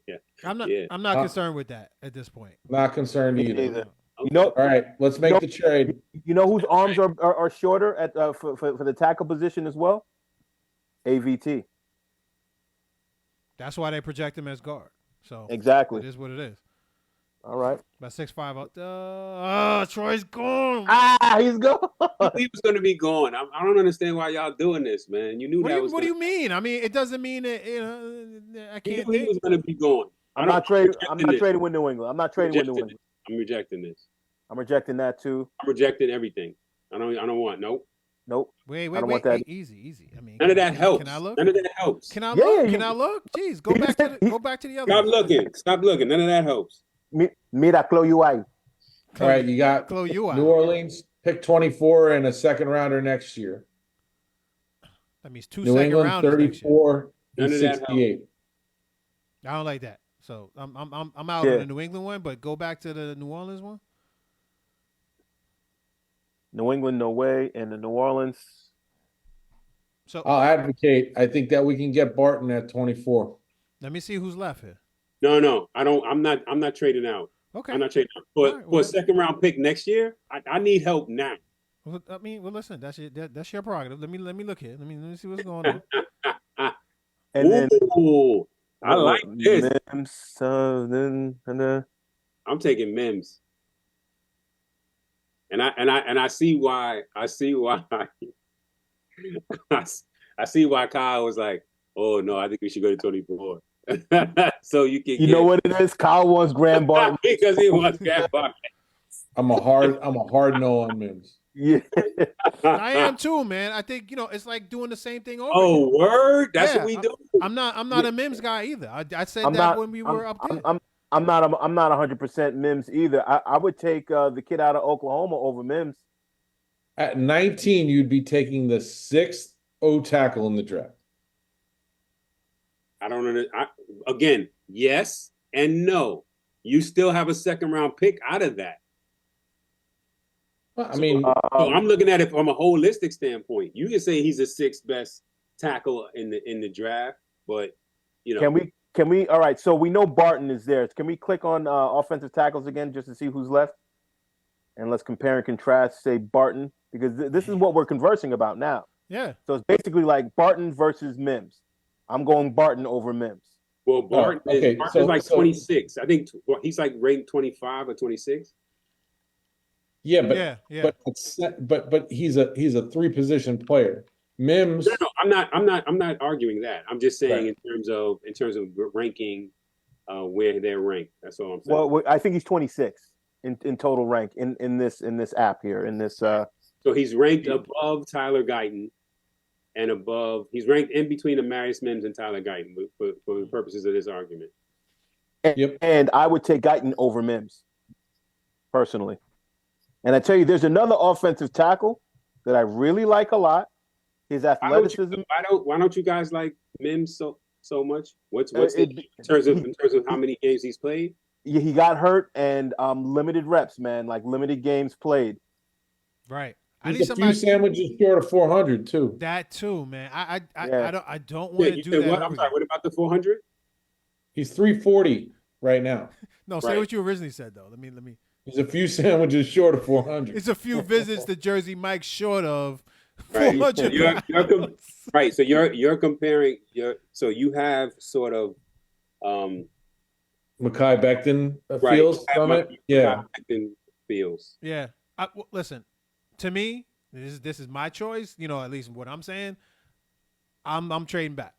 I'm not concerned with that at this point. Not concerned either. Okay. All right, let's make the trade. You know whose arms are shorter at for the tackle position as well? AVT. That's why they project him as guard. So exactly, it is what it is. All right. About 6'5". Troy's gone. He's gone. He was going to be gone. I don't understand why y'all doing this, man. You knew What do you mean? I mean, it doesn't mean that I can't. He was going to be gone. I'm not trading with New England. I'm not trading with New England. I'm rejecting this. I'm rejecting that too. I'm rejecting everything. I don't want. Nope. Wait. Want that. Easy. I mean, none of that helps. Can I look? None of that helps. Can I look? Can I look? Jeez, go back to the other. Stop looking. None of that helps. Mira, Chloe UI. All right, you got New Orleans, pick 24 and a second rounder next year. That means two New second England, rounders. 34 and None of that 68. I don't like that. So I'm out on the New England one, but go back to the New Orleans one. New England, no way, and the New Orleans. So I'll advocate. I think that we can get Barton at 24. Let me see who's left here. No, I don't. I'm not trading out. Okay, I'm not trading out. For a second round pick next year, I need help now. Well, I mean, listen, that's your prerogative. Let me look here. Let me see what's going on. And then, I like this. Mims, I'm taking Mims, and I see why. I see why. I see why Kyle was like, "Oh no, I think we should go to 24." So you can. You know what it is? Kyle wants Graham Barton because he wants Graham Barton. I'm a hard no on Mims. Yeah, I am too, man. I think it's like doing the same thing over. Oh, again. Word! That's what we do. I'm not a Mims guy either. I said when we were up there. I'm not 100% Mims either. I would take the kid out of Oklahoma over Mims. At 19, you'd be taking the 6th O tackle in the draft. I don't know. Again, yes and no. You still have a second round pick out of that. I mean, so I'm looking at it from a holistic standpoint. You can say he's the 6th best tackle in the draft, but Can we? All right. So we know Barton is there. Can we click on offensive tackles again just to see who's left? And let's compare and contrast. Say Barton, because this is what we're conversing about now. Yeah. So it's basically like Barton versus Mims. I'm going Barton over Mims. Well, Barton is like 26. I think he's like ranked 25 or 26. Yeah, but he's a 3-position player. Mims. No, I'm not arguing that. I'm just saying in terms of ranking, where they're ranked. That's all I'm saying. Well, I think he's 26 in total rank in this app here in this. So he's ranked above Tyler Guyton, and he's ranked in between Amarius Mims and Tyler Guyton for the purposes of this argument. And I would take Guyton over Mims, personally. And I tell you, there's another offensive tackle that I really like a lot. His athleticism. Why don't you guys like Mims so much? What's in terms of how many games he's played? Yeah, he got hurt and limited reps, man. Like limited games played. Right. He's a few sandwiches short of 400 too. That too, man. I don't want to do that. What? I'm sorry. What about the 400? He's 340 right now. No, say what you originally said though. Let me. He's a few sandwiches short of 400. It's a few visits to Jersey Mike short of 400. Right. So you're comparing so you have sort of Mekhi Becton feels from it. Yeah. Becton feels. Yeah. Listen, to me, this is my choice. At least what I'm saying. I'm trading back.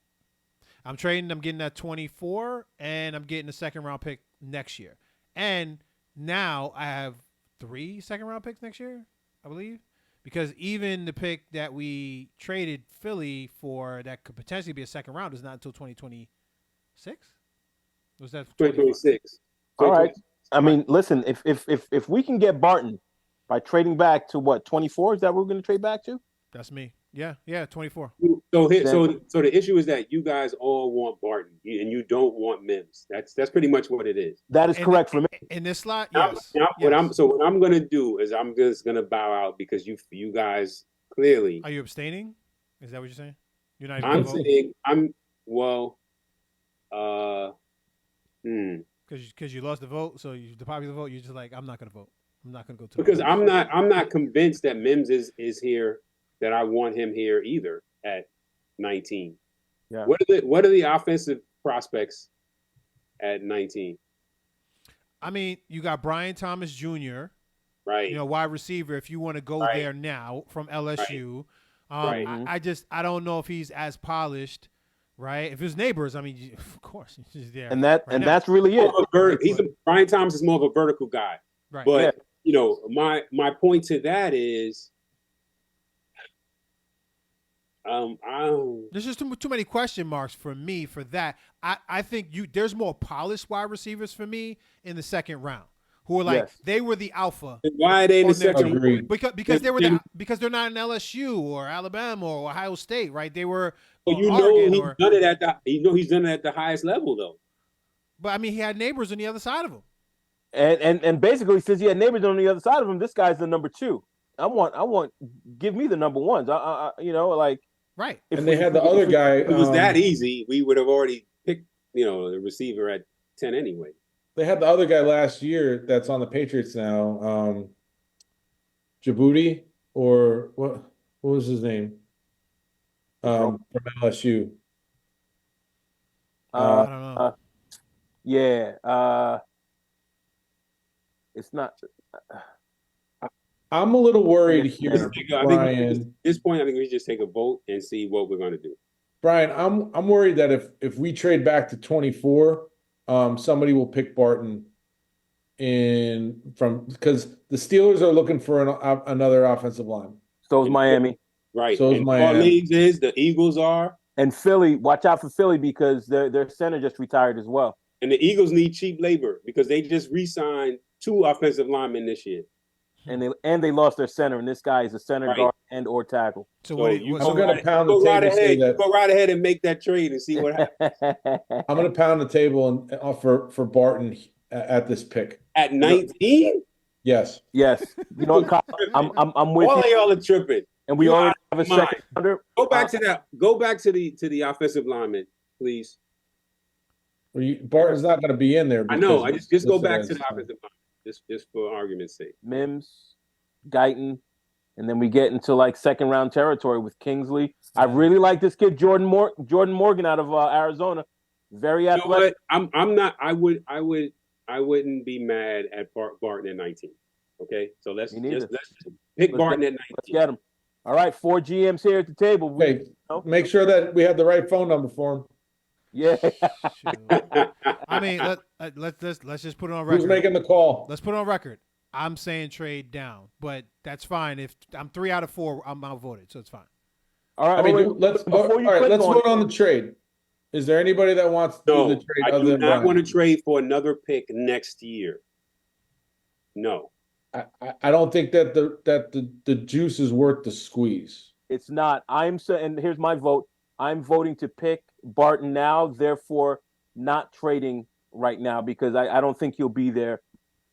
I'm getting that 24, and I'm getting a second round pick next year. And now I have 3 second round picks next year, I believe. Because even the pick that we traded Philly for that could potentially be a second round is not until 2026. Was that 2026? All right. I mean, listen, if we can get Barton by trading back to what, 24? Is that what we're going to trade back to? That's me. Yeah, 24. So the issue is that you guys all want Barton and you don't want Mims. That's pretty much what it is. That is correct for me. In this slot, yes. What I'm gonna do is I'm just gonna bow out because you guys clearly. Are you abstaining? Is that what you're saying? You're not even Because you lost the vote, so the popular vote, you're just like, I'm not gonna vote. I'm not gonna go to. Because I'm not convinced that Mims is here. That I want him here either at 19. Yeah. What are the offensive prospects at 19? I mean, you got Brian Thomas Jr. Right. Wide receiver. If you want to go there now from LSU, I don't know if he's as polished. Right. If his neighbors, I mean, of course, he's there. And that's really it. Brian Thomas is more of a vertical guy. Right. But my point to that is. There's just too many question marks for me for that. I think there's more polished wide receivers for me in the second round who are like they were the alpha. Why are they in the second round? Because they were because they're not in LSU or Alabama or Ohio State, right? They were. Well, he's done it at the highest level though. But I mean, he had neighbors on the other side of him. And basically, since he had neighbors on the other side of him, this guy's the number 2. I want, give me the number 1s. Like right. And they had the other guy. If it was that easy, we would have already picked, the receiver at 10 anyway. They had the other guy last year that's on the Patriots now, Djibouti, or what was his name? From LSU. I don't know. Yeah. It's not. I'm a little worried here, Brian. At this point, I think we just take a vote and see what we're going to do. Brian, I'm worried that if we trade back to 24, somebody will pick Barton because the Steelers are looking for another offensive line. So is Miami. Right. So is Miami. The Eagles are. And Philly, watch out for Philly because their center just retired as well. And the Eagles need cheap labor because they just re-signed 2 offensive linemen this year. And they lost their center, and this guy is a center guard and or tackle. So what? I'm going to pound the table. Go right ahead and make that trade and see what happens. I'm going to pound the table and offer for Barton at this pick at 19. Yes. You know what? I'm with all you. All y'all are tripping. And we already have a second rounder. Go back to that. Go back to the offensive lineman, please. Barton's not going to be in there. I know. I just go back to the offensive lineman. Just for argument's sake. Mims, Guyton, and then we get into like second round territory with Kingsley. I really like this kid, Jordan Morgan out of Arizona. Very athletic. I'm not. I wouldn't be mad at Barton at 19. Okay, so let's pick Barton at 19. Let's get him. All right, 4 GMs here at the table. Okay, make sure that we have the right phone number for him. Yeah. I mean, let's just put it on record. Who's making the call? Let's put it on record. I'm saying trade down, but that's fine. If I'm 3 out of 4, I'm outvoted, so it's fine. All right. Let's vote on the trade. Is there anybody that wants to do the trade? I do not want to trade for another pick next year. No. I don't think that the juice is worth the squeeze. It's not. And here's my vote. I'm voting to pick Barton now, therefore not trading right now because I don't think he'll be there.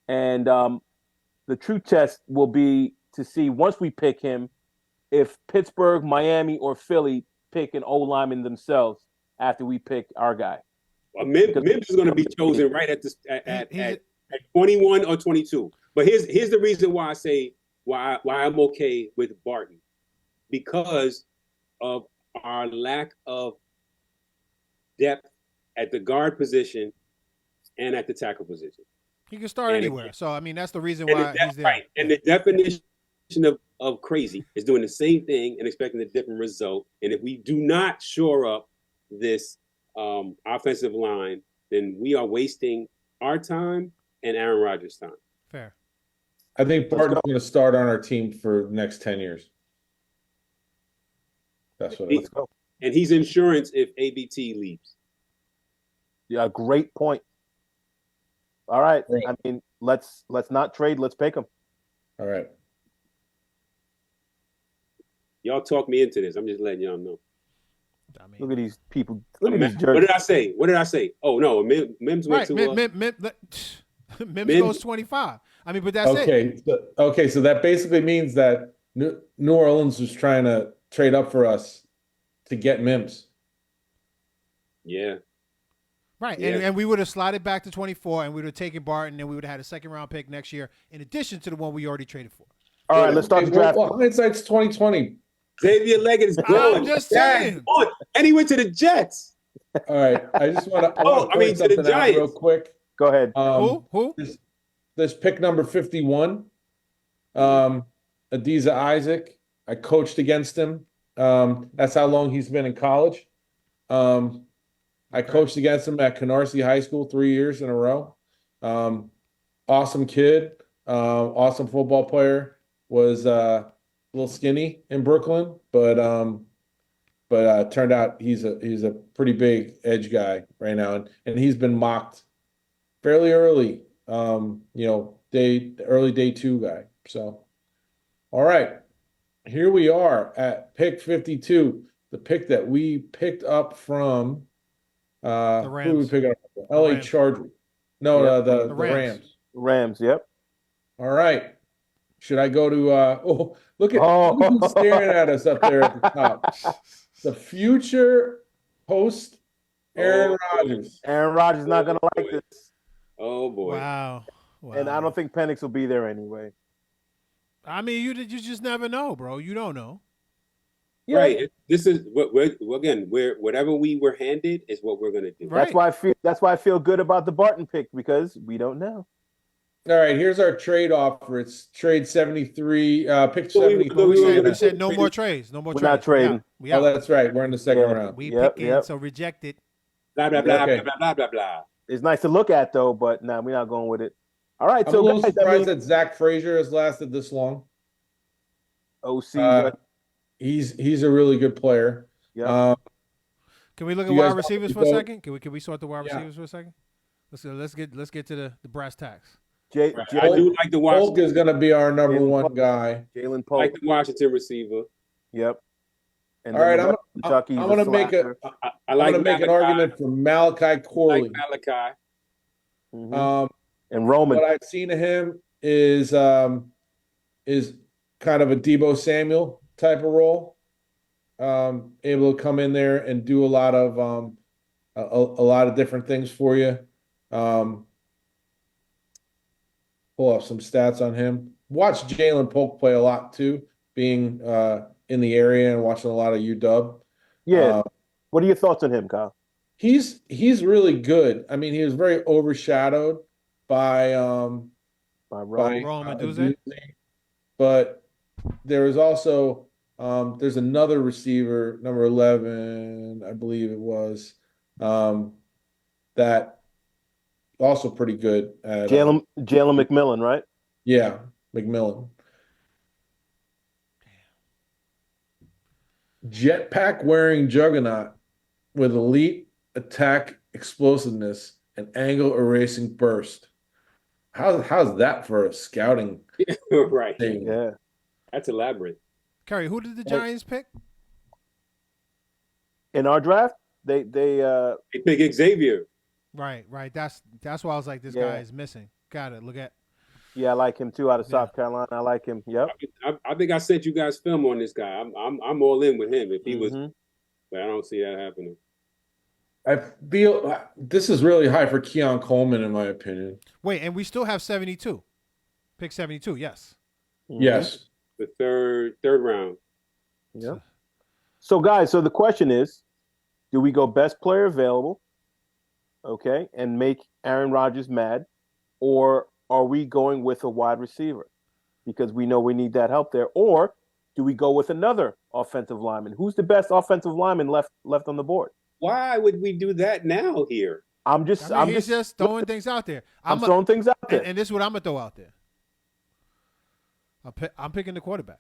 And the true test will be to see once we pick him if Pittsburgh, Miami, or Philly pick an O-lineman themselves after we pick our guy. Well, Mims is going to be chosen right at 21 or 22. But here's the reason why I say why I'm okay with Barton, because of our lack of depth at the guard position and at the tackle position. He can start anywhere. So, I mean, that's the reason why he's there. Right. And the definition of crazy is doing the same thing and expecting a different result. And if we do not shore up this offensive line, then we are wasting our time and Aaron Rodgers' time. Fair. I think Barton's going to start on our team for the next 10 years. That's what let's go. And he's insurance if ABT leaves. Yeah, great point. All right. I mean, let's not trade. Let's pick him. All right. Y'all talk me into this. I'm just letting y'all know. I mean, look at these people. Look at these jerks. What did I say? Oh no, Mims went to Mims goes 25. I mean, but that's it. Okay, so that basically means that New Orleans was trying to trade up for us to get Mims. Yeah. Right, yeah. And we would have slided back to 24, and we would have taken Barton, and we would have had a second-round pick next year, in addition to the one we already traded for. All right, let's start the draft. Hindsight's 2020. Xavier Leggett is good. I'm just saying. And he went to the Jets. All right, I just want to. To the Giants real quick. Go ahead. Who? This pick number 51, Adiza Isaac. I coached against him. That's how long he's been in college. I coached against him at Canarsie High School 3 years in a row. Awesome kid, awesome football player. Was a little skinny in Brooklyn, but turned out he's a pretty big edge guy right now, and he's been mocked fairly early. Early day 2 guy. So, all right, here we are at pick 52, the pick that we picked up from The Who are we Rams. picking up? LA Rams. Chargers. No, Yep. the Rams. Rams. Rams, yep. All right. Should I go to look who's staring at us up there at the top. The future host Aaron Rodgers. Aaron Rodgers is not gonna like this. Oh boy. Wow. And I don't think Penix will be there anyway. I mean, you just never know, bro. You don't know. Yeah. Right. This is what we're whatever we were handed is what we're gonna do. Right. That's why I feel good about the Barton pick, because we don't know. All right, here's our trade offer. It's trade 73, pick 73. We said no more trades. No more trades. We're not trading. We out. Oh, that's right. We're in the second round. We picking, so reject it. Blah blah blah Okay. blah blah blah blah. It's nice to look at though, but we're not going with it. All right, I'm so a little guys, surprised that Zach Frazier has lasted this long. OC, he's a really good player. yeah. Can we look at wide receivers for a second? Can we sort the wide receivers for a second? Let's get to the brass tacks. I do like the Washington. Polk is going to be our number one guy. Jalen Polk. I like the Washington receiver. Yep. And all right, I'm going to make an argument for Malachi Corley. I like Malachi. Mm-hmm. And Roman. What I've seen of him is kind of a Deebo Samuel type of role. Able to come in there and do a lot of different things for you. Pull up some stats on him. Watch Jalen Polk play a lot too, being in the area and watching a lot of UW. Yeah. What are your thoughts on him, Kyle? He's really good. I mean, he was very overshadowed by Roman, but there is also there's another receiver, number 11, I believe it was, that also pretty good at Jalen McMillan, right? Yeah, McMillan. Jetpack wearing juggernaut with elite attack explosiveness and angle erasing burst. How's that for a scouting right thing? Yeah, that's elaborate. Kerry, who did the Giants pick in our draft? They pick Xavier. Right. That's why I was like, this guy is missing. Got it. Look at. Yeah, I like him too. Out of South Carolina, I like him. Yep. I think I sent you guys film on this guy. I'm all in with him if he was, but I don't see that happening. I feel this is really high for Keon Coleman, in my opinion. Wait, and we still have 72. Pick 72, yes. Mm-hmm. Yes. The third round. Yeah. So, guys, the question is, do we go best player available, okay, and make Aaron Rodgers mad, or are we going with a wide receiver because we know we need that help there, or do we go with another offensive lineman? Who's the best offensive lineman left on the board? Why would we do that now here? I'm just throwing things out there. I'm throwing things out there. And this is what I'm going to throw out there. I'm picking the quarterback.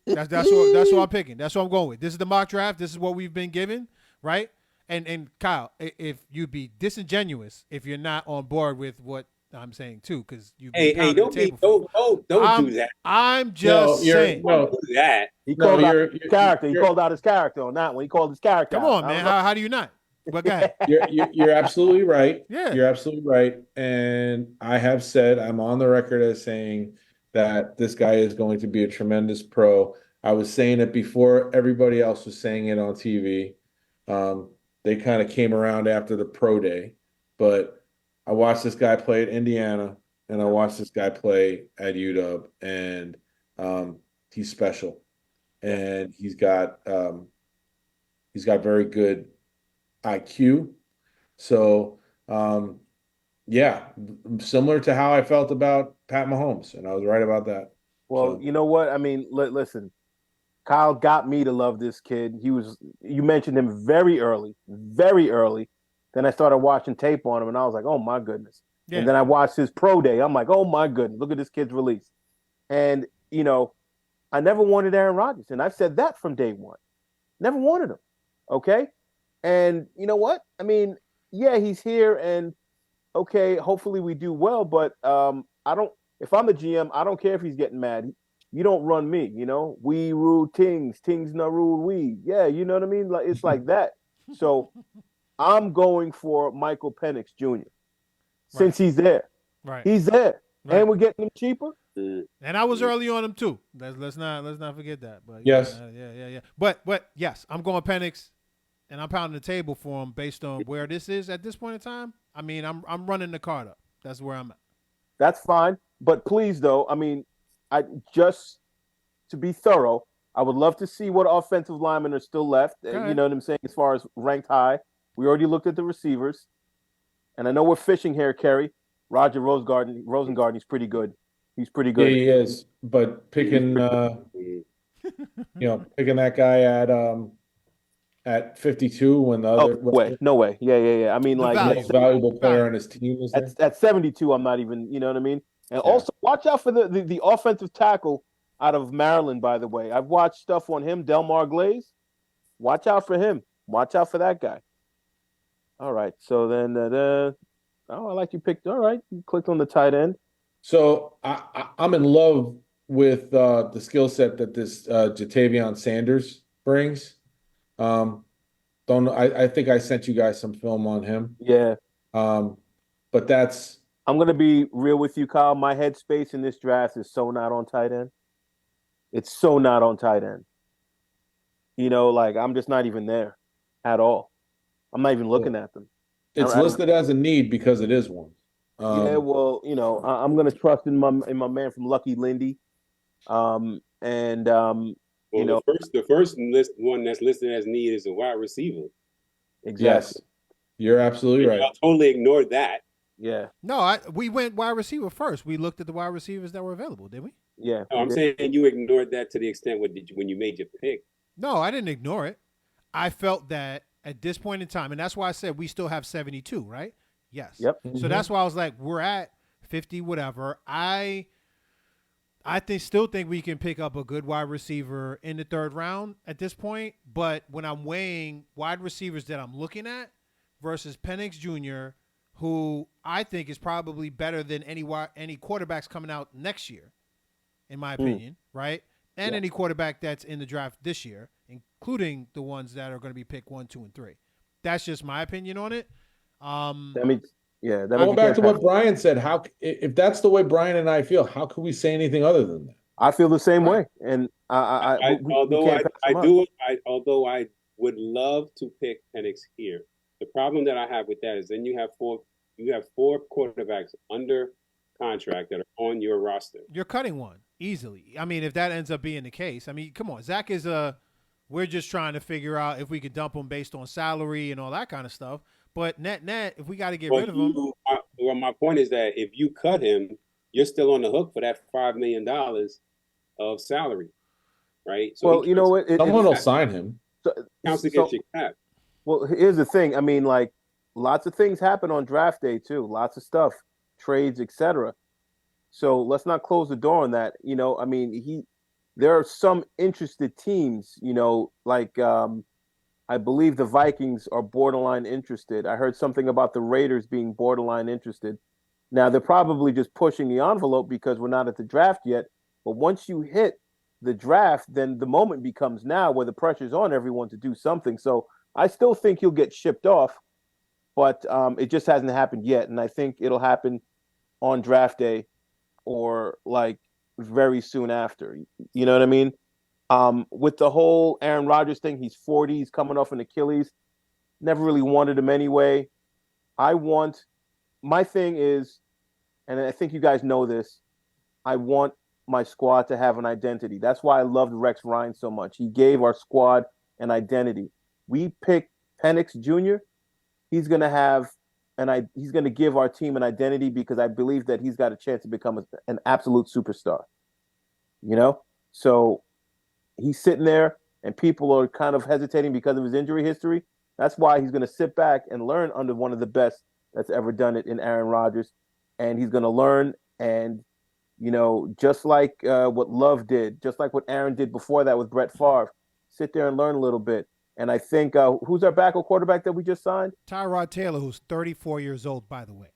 That's what I'm picking. That's what I'm going with. This is the mock draft. This is what we've been given, right? And Kyle, if you'd be disingenuous if you're not on board with what I'm saying too, because you don't do that. I'm just saying. Don't do that. He called out his character. He called out his character on that one. He called his character. Come on, man. How do you not? But go ahead. You're absolutely right. Yeah. You're absolutely right. And I have said, I'm on the record as saying that this guy is going to be a tremendous pro. I was saying it before everybody else was saying it on TV. They kind of came around after the pro day, but I watched this guy play at Indiana and I watched this guy play at UW, and he's special, and he's got very good IQ. So yeah, similar to how I felt about Pat Mahomes, and I was right about that. Well, you know what? I mean, listen, Kyle got me to love this kid. You mentioned him very early. Then I started watching tape on him, and I was like, oh, my goodness. Yeah. And then I watched his pro day. I'm like, oh, my goodness, look at this kid's release. And, I never wanted Aaron Rodgers, and I've said that from day one. Never wanted him, okay? And you know what? I mean, yeah, he's here, and, okay, hopefully we do well, but if I'm the GM, I don't care if he's getting mad. You don't run me, We rule things no rule we. Yeah, you know what I mean? Like, it's like that. So I'm going for Michael Penix Jr. since he's there. Right. He's there. Right. And we're getting him cheaper. And I was early on him too. Let's not forget that. But yes. Yeah. But yes, I'm going Penix, and I'm pounding the table for him based on where this is at this point in time. I mean, I'm running the card up. That's where I'm at. That's fine. But please, though, I mean, I just to be thorough, I would love to see what offensive linemen are still left. You know what I'm saying? As far as ranked high, we already looked at the receivers, and I know we're fishing here, Kerry. Roger Rosengarten, he's pretty good. He's pretty good. Yeah, he is. But picking, picking that guy at 52 when the other no way. Yeah. I mean, the most valuable player on his team is there. At 72, I'm not even. You know what I mean? And also watch out for the offensive tackle out of Maryland. By the way, I've watched stuff on him, Delmar Glaze. Watch out for him. Watch out for that guy. All right. So then, I like you picked. All right, you clicked on the tight end. So I'm in love with the skill set that this Jatavion Sanders brings. I think I sent you guys some film on him. Yeah. But that's. I'm gonna be real with you, Kyle. My headspace in this draft is so not on tight end. It's so not on tight end. You know, like I'm just not even there at all. I'm not even looking at them. It's listed as a need because it is one. Yeah, well, you know, I'm gonna trust in my man from Lucky Lindy, the first one that's listed as need is a wide receiver. Exactly. Yes, you're absolutely right. I totally ignored that. Yeah. No, we went wide receiver first. We looked at the wide receivers that were available, did we? Yeah. No, I'm saying you ignored that to the extent when you made your pick. No, I didn't ignore it. I felt that at this point in time, and that's why I said we still have 72, right? Yes. Yep. So that's why I was like, we're at 50, whatever. I still think we can pick up a good wide receiver in the third round at this point. But when I'm weighing wide receivers that I'm looking at versus Penix Jr., who I think is probably better than any quarterbacks coming out next year, in my opinion, right? And any quarterback that's in the draft this year, including the ones that are going to be picked 1, 2, and 3. That's just my opinion on it. Going back to what Brian said, if that's the way Brian and I feel, how could we say anything other than that? I feel the same way, and although I would love to pick Penix here, the problem that I have with that is then you have four quarterbacks under contract that are on your roster. You're cutting one easily. I mean, if that ends up being the case, I mean, come on, Zach is we're just trying to figure out if we could dump him based on salary and all that kind of stuff. But net, if we got to get rid of him. Well, my point is that if you cut him, you're still on the hook for that $5 million of salary, right? So well, you know what? Someone will sign him. Counts against your cap. Well, here's the thing. I mean, like, lots of things happen on draft day too. Lots of stuff, trades, etc. So let's not close the door on that. You know, I mean, there are some interested teams. You know, like I believe the Vikings are borderline interested. I heard something about the Raiders being borderline interested. Now they're probably just pushing the envelope because we're not at the draft yet. But once you hit the draft, then the moment becomes now where the pressure's on everyone to do something. So I still think he'll get shipped off, but it just hasn't happened yet. And I think it'll happen on draft day or like very soon after. You know what I mean? With the whole Aaron Rodgers thing, he's 40, he's coming off an Achilles. Never really wanted him anyway. My thing is, and I think you guys know this, I want my squad to have an identity. That's why I loved Rex Ryan so much. He gave our squad an identity. We picked Penix Jr. He's going to give our team an identity because I believe that he's got a chance to become an absolute superstar. You know? So he's sitting there and people are kind of hesitating because of his injury history. That's why he's going to sit back and learn under one of the best that's ever done it in Aaron Rodgers. And he's going to learn and, you know, just like what Love did, just like what Aaron did before that with Brett Favre, sit there and learn a little bit. And I think who's our backup quarterback that we just signed? Tyrod Taylor, who's 34 years old, by the way.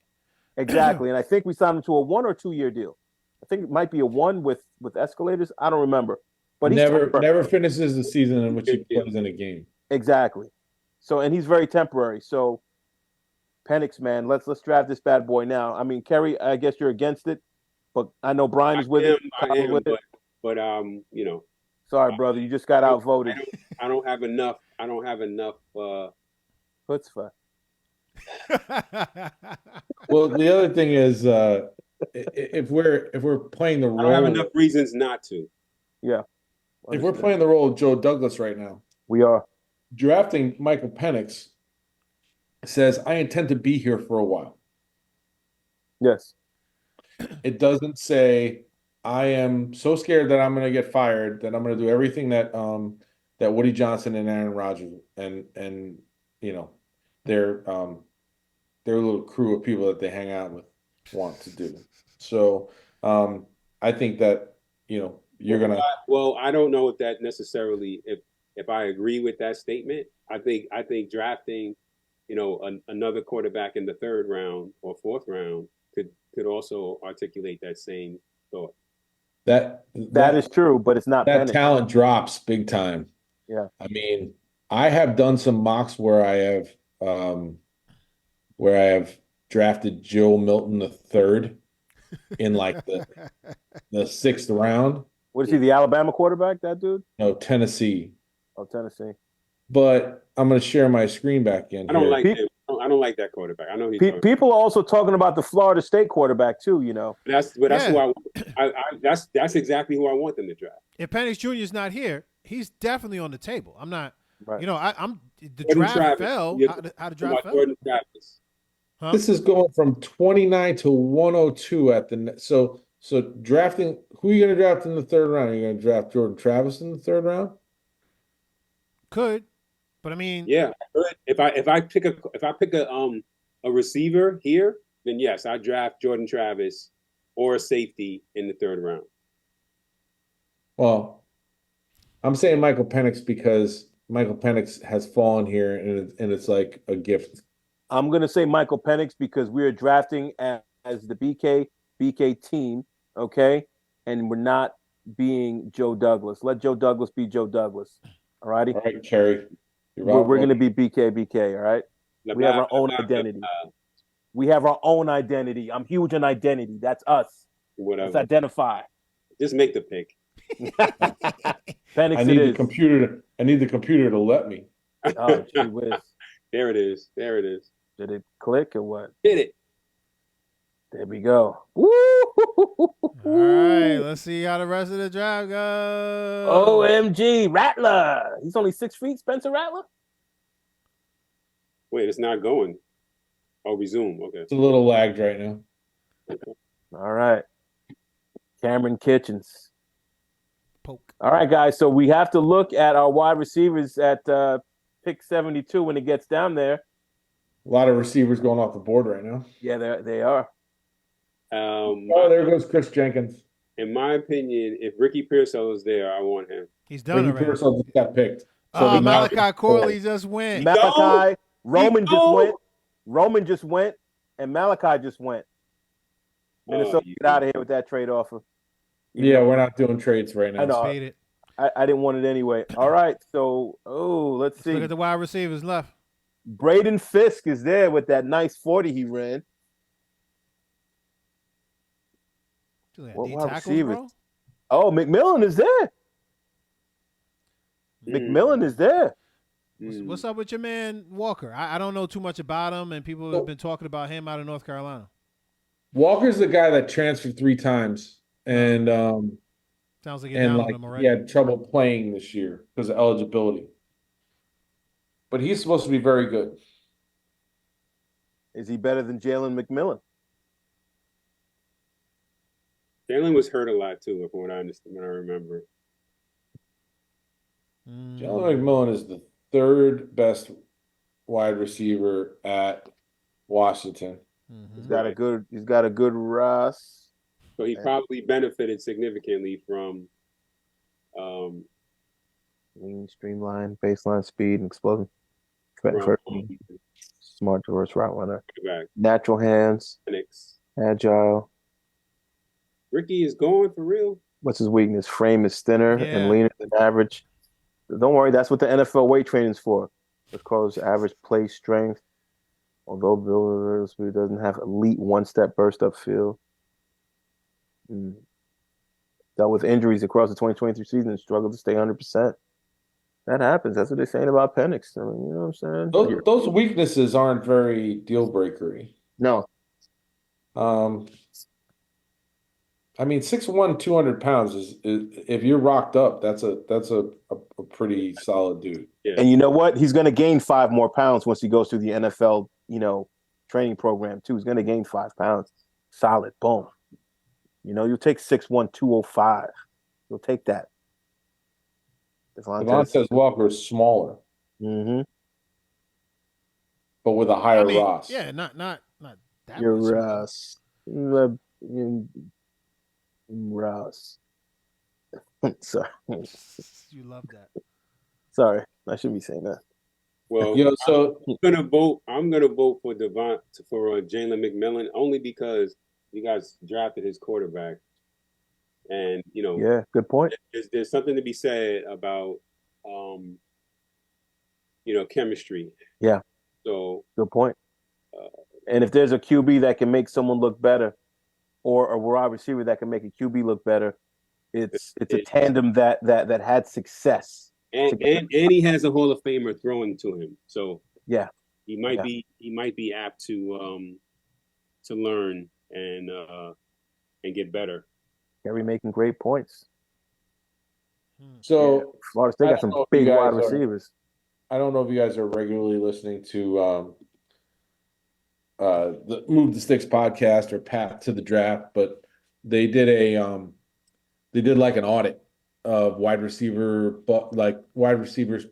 Exactly. And I think we signed him to a 1 or 2 year deal. I think it might be a 1 with escalators. I don't remember. But never finishes the season in which he plays in a game. Exactly. So, and he's very temporary. So, Penix, man, let's draft this bad boy now. I mean, Kerry, I guess you're against it, but I know Brian is with it. I am, but you know. Sorry, brother, you just got outvoted. I don't have enough. Chutzpah. Well, the other thing is, if we're playing the role, I don't have enough reasons not to. Yeah. If we're playing the role of Joe Douglas right now, we are drafting Michael Penix. Says, I intend to be here for a while. Yes. It doesn't say, I am so scared that I'm going to get fired that I'm going to do everything that that Woody Johnson and Aaron Rodgers and you know their little crew of people that they hang out with want to do. So I think that you're gonna. Well, I don't know if that necessarily if I agree with that statement. I think drafting another quarterback in the third round or fourth round could also articulate that same thought. That is true, but it's not that Penix. Talent drops big time. Yeah. I mean, I have done some mocks where I have drafted Joe Milton the third in like the sixth round. What is he, the Alabama quarterback, that dude? No, Tennessee. Oh, Tennessee. But I'm going to share my screen back in. I don't like him. I don't like that quarterback. I know people are also talking about the Florida State quarterback too. That's who that's exactly who I want them to draft. If Penix Jr. is not here, he's definitely on the table. I'm not. Right. I'm the Jordan draft Travis. fell. How the draft fell? Jordan Travis. Huh? This is going from 29 to 102 at the so drafting. Who are you going to draft in the third round? Are you going to draft Jordan Travis in the third round? Could. But I mean, yeah, if I pick a receiver here, then yes, I draft Jordan Travis or a safety in the third round. Well, I'm saying Michael Penix because Michael Penix has fallen here, and it's like a gift. I'm gonna say Michael Penix because we are drafting as the BKBK team, okay, and we're not being Joe Douglas. Let Joe Douglas be Joe Douglas. All righty. All right, Kerry. We're going to be BKBK, all right? We have our own identity. We have our own identity. I'm huge in identity. That's us. Whatever. Let's identify. Just make the pick. Penix, I need the computer to let me. Oh, gee whiz. There it is. Did it click or what? Hit it. There we go. Woo! All right, let's see how the rest of the draft goes. OMG, Rattler. He's only 6 feet, Spencer Rattler? Wait, it's not going. Oh, resume. Okay. It's a little lagged right now. Okay. All right. Cameron Kitchens. Poke. All right, guys. So we have to look at our wide receivers at pick 72 when it gets down there. A lot of receivers going off the board right now. Yeah, they are. There goes Chris Jenkins. In my opinion, if Ricky Pearsall is there, I want him. He's done Ricky already. Pearsall just got picked. So Malachi Corley just went. Malachi, Roman just went, and Malachi just went. Minnesota, get out of here with that trade offer. Yeah, we're not doing trades right now. I know. Paid it. I didn't want it anyway. All right, so let's see. Look at the wide receivers left. Braden Fisk is there with that nice 40 he ran. What wide receivers? Bro? Oh, McMillan is there. McMillan is there. What's up with your man Walker? I don't know too much about him, and people have been talking about him out of North Carolina. Walker's the guy that transferred 3 times, and sounds like you're down on him already. He had trouble playing this year because of eligibility. But he's supposed to be very good. Is he better than Jalen McMillan? Jalen was hurt a lot too, from what I understand, when I remember. Jalen McMillan is the 3rd best wide receiver at Washington. Mm-hmm. He's got a good Russ. So he probably benefited significantly from lean, streamline, baseline speed, and explosion. Smart diverse route runner. Natural hands. Agile. Ricky is going for real. What's his weakness? Frame is thinner and leaner than average. Don't worry, that's what the NFL weight training is for. Because average play strength, although Bill doesn't have elite one-step burst-up feel. Dealt with injuries across the 2023 season and struggled to stay 100%. That happens. That's what they're saying about Penix. I mean, you know what I'm saying? Those weaknesses aren't very deal breakery. No. I mean, 6'1", 200 pounds is if you're rocked up, that's a pretty solid dude. Yeah. And you know what? He's going to gain 5 more pounds once he goes through the NFL, training program too. He's going to gain 5 pounds. Solid. Boom. You'll take 6'1", 205. You'll take that. Devontae Walker is smaller. Mm-hmm. But with a higher Ross. Yeah, not that You're Ross. Ross. Sorry. You love that. Sorry, I shouldn't be saying that. Well, I'm gonna vote for Jalen McMillan only because you guys drafted his quarterback, and Yeah, good point. There's something to be said about chemistry. Yeah. So good point. And if there's a QB that can make someone look better, or a wide receiver that can make a QB look better, it's a tandem that had success. And he has a Hall of Famer throwing to him, so yeah, he might be apt to learn and get better. Gary making great points. So Florida State got some big wide receivers. I don't know if you guys are regularly listening to the Move the Sticks podcast or Path to the Draft, but they did like an audit of wide receivers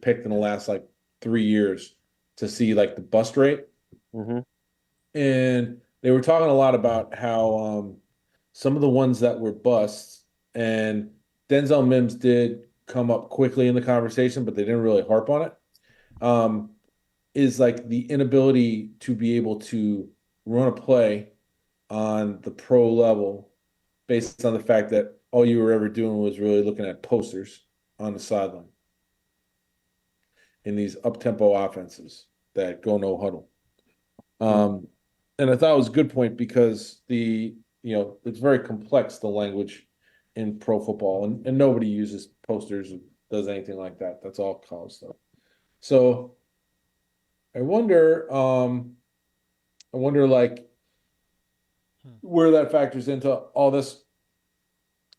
picked in the last 3 years to see the bust rate. Mm-hmm. And they were talking a lot about how some of the ones that were busts, and Denzel Mims did come up quickly in the conversation, but they didn't really harp on it. Is the inability to be able to run a play on the pro level based on the fact that all you were ever doing was really looking at posters on the sideline in these up-tempo offenses that go no huddle. And I thought it was a good point because it's very complex, the language in pro football, and nobody uses posters or does anything like that. That's all college stuff. So I wonder where that factors into all this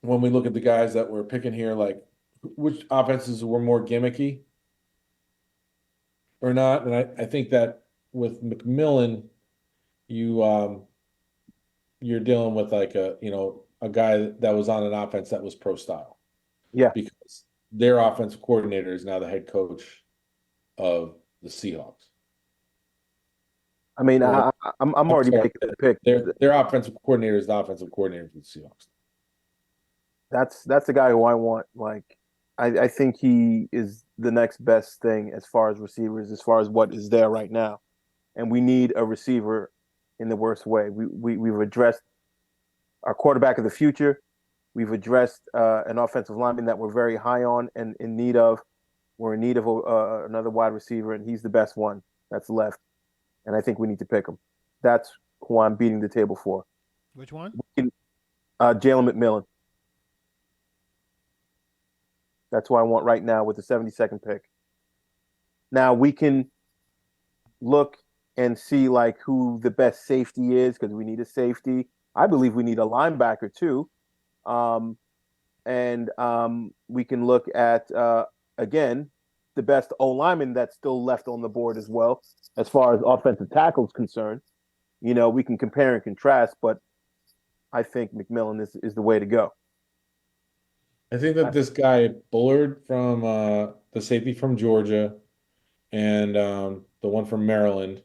when we look at the guys that we're picking here, which offenses were more gimmicky or not. And I think that with McMillan, you're dealing with a guy that was on an offense that was pro style. Yeah. Because their offensive coordinator is now the head coach of the Seahawks. I mean, I'm already making the pick. Their offensive coordinator is the offensive coordinator for the Seahawks. That's the guy who I want. I think he is the next best thing as far as receivers, as far as what is there right now. And we need a receiver in the worst way. We've addressed our quarterback of the future. We've addressed an offensive lineman that we're very high on and in need of. We're in need of another wide receiver, and he's the best one that's left. And I think we need to pick him. That's who I'm beating the table for. Which one? Jalen McMillan. That's who I want right now with the 72nd pick. Now we can look and see who the best safety is because we need a safety. I believe we need a linebacker too. And we can look at, again, the best O-lineman that's still left on the board as well, as far as offensive tackle is concerned. We can compare and contrast, but I think McMillan is the way to go. I think that this guy Bullard from the safety from Georgia and the one from Maryland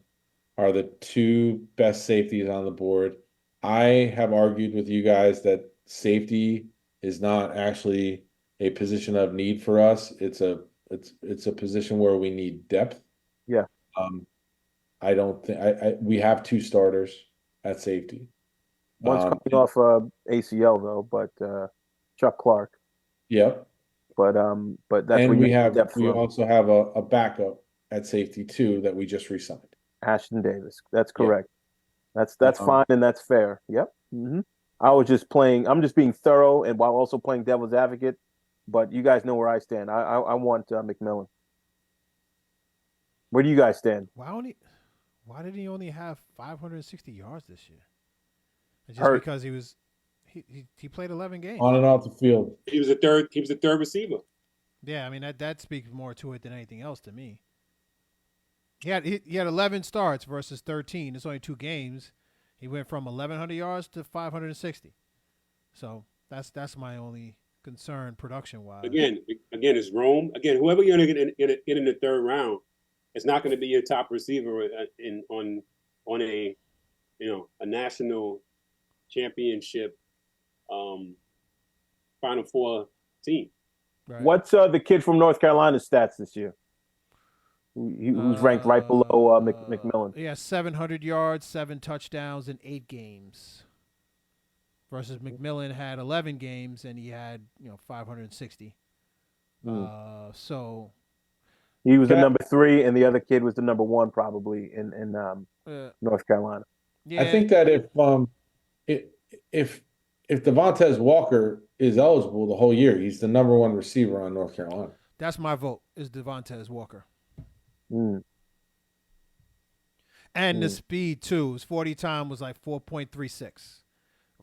are the two best safeties on the board. I have argued with you guys that safety is not actually a position of need for us. It's a position where we need depth. Yeah. I don't think we have two starters at safety. One's coming off ACL though, but Chuck Clark. Yep. But that's and where we also have a backup at safety too that we just re-signed. Ashton Davis. That's correct. Yeah. That's fine and that's fair. Yep. Mm-hmm. I'm just being thorough and while also playing devil's advocate. But you guys know where I stand. I want McMillan. Where do you guys stand? Why did he only have 560 yards this year? Just Hurt. Because he played 11 games on and off the field. He was a third receiver. Yeah, I mean that speaks more to it than anything else to me. He had 11 starts versus 13. It's only 2 games. He went from 1,100 yards to 560. So that's my only concern production wise. Again, it's Rome. Again, whoever you're going to get in the third round, it's not going to be your top receiver on a national championship Final Four team. Right. What's the kid from North Carolina's stats this year? Who's ranked right below McMillan? Yeah, 700 yards, 7 touchdowns in 8 games. Versus McMillan had 11 games and he had 560. So he was the number 3, and the other kid was the number 1 probably in North Carolina. Yeah. I think that if Devontae Walker is eligible the whole year, he's the number 1 receiver on North Carolina. That's my vote. Is Devontae Walker. And the speed too. His 40 time was like 4.36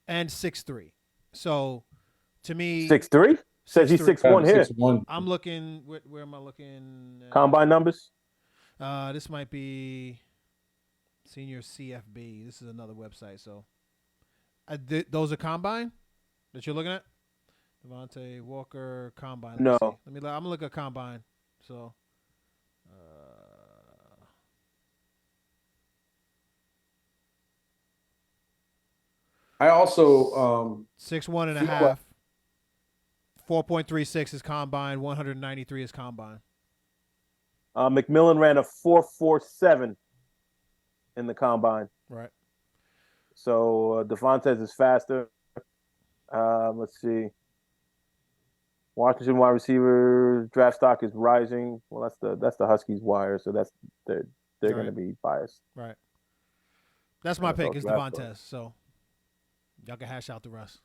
and 6'3". So to me, 6'3" says he's 6'1" here. 6'1". I'm looking. Where am I looking? Combine numbers. This might be Senior CFB. This is another website. So those are combine that you're looking at. Devontae Walker combine. No. I'm gonna look at combine. So. I also 6'1.5". 4.36 is combine. 193 is combine. McMillan ran a 4.47 in the combine. Right. So Devontae is faster. Let's see. Washington wide receiver draft stock is rising. Well, that's the Huskies wire, so they're going to be biased. Right. That's my pick. Is Devontae. So y'all can hash out the rest.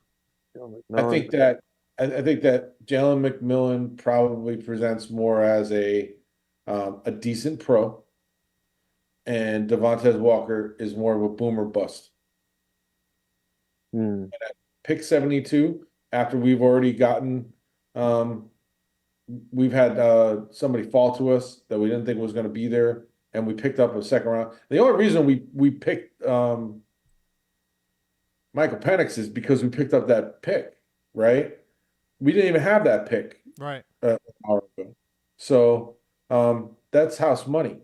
I think that Jalen McMillan probably presents more as a decent pro, and Devontae Walker is more of a boomer bust. And at pick 72, after we've already gotten, we've had somebody fall to us that we didn't think was going to be there, and we picked up a second round. The only reason we picked Michael Penix is because we picked up that pick, right? We didn't even have that pick, right? An hour ago. So that's house money.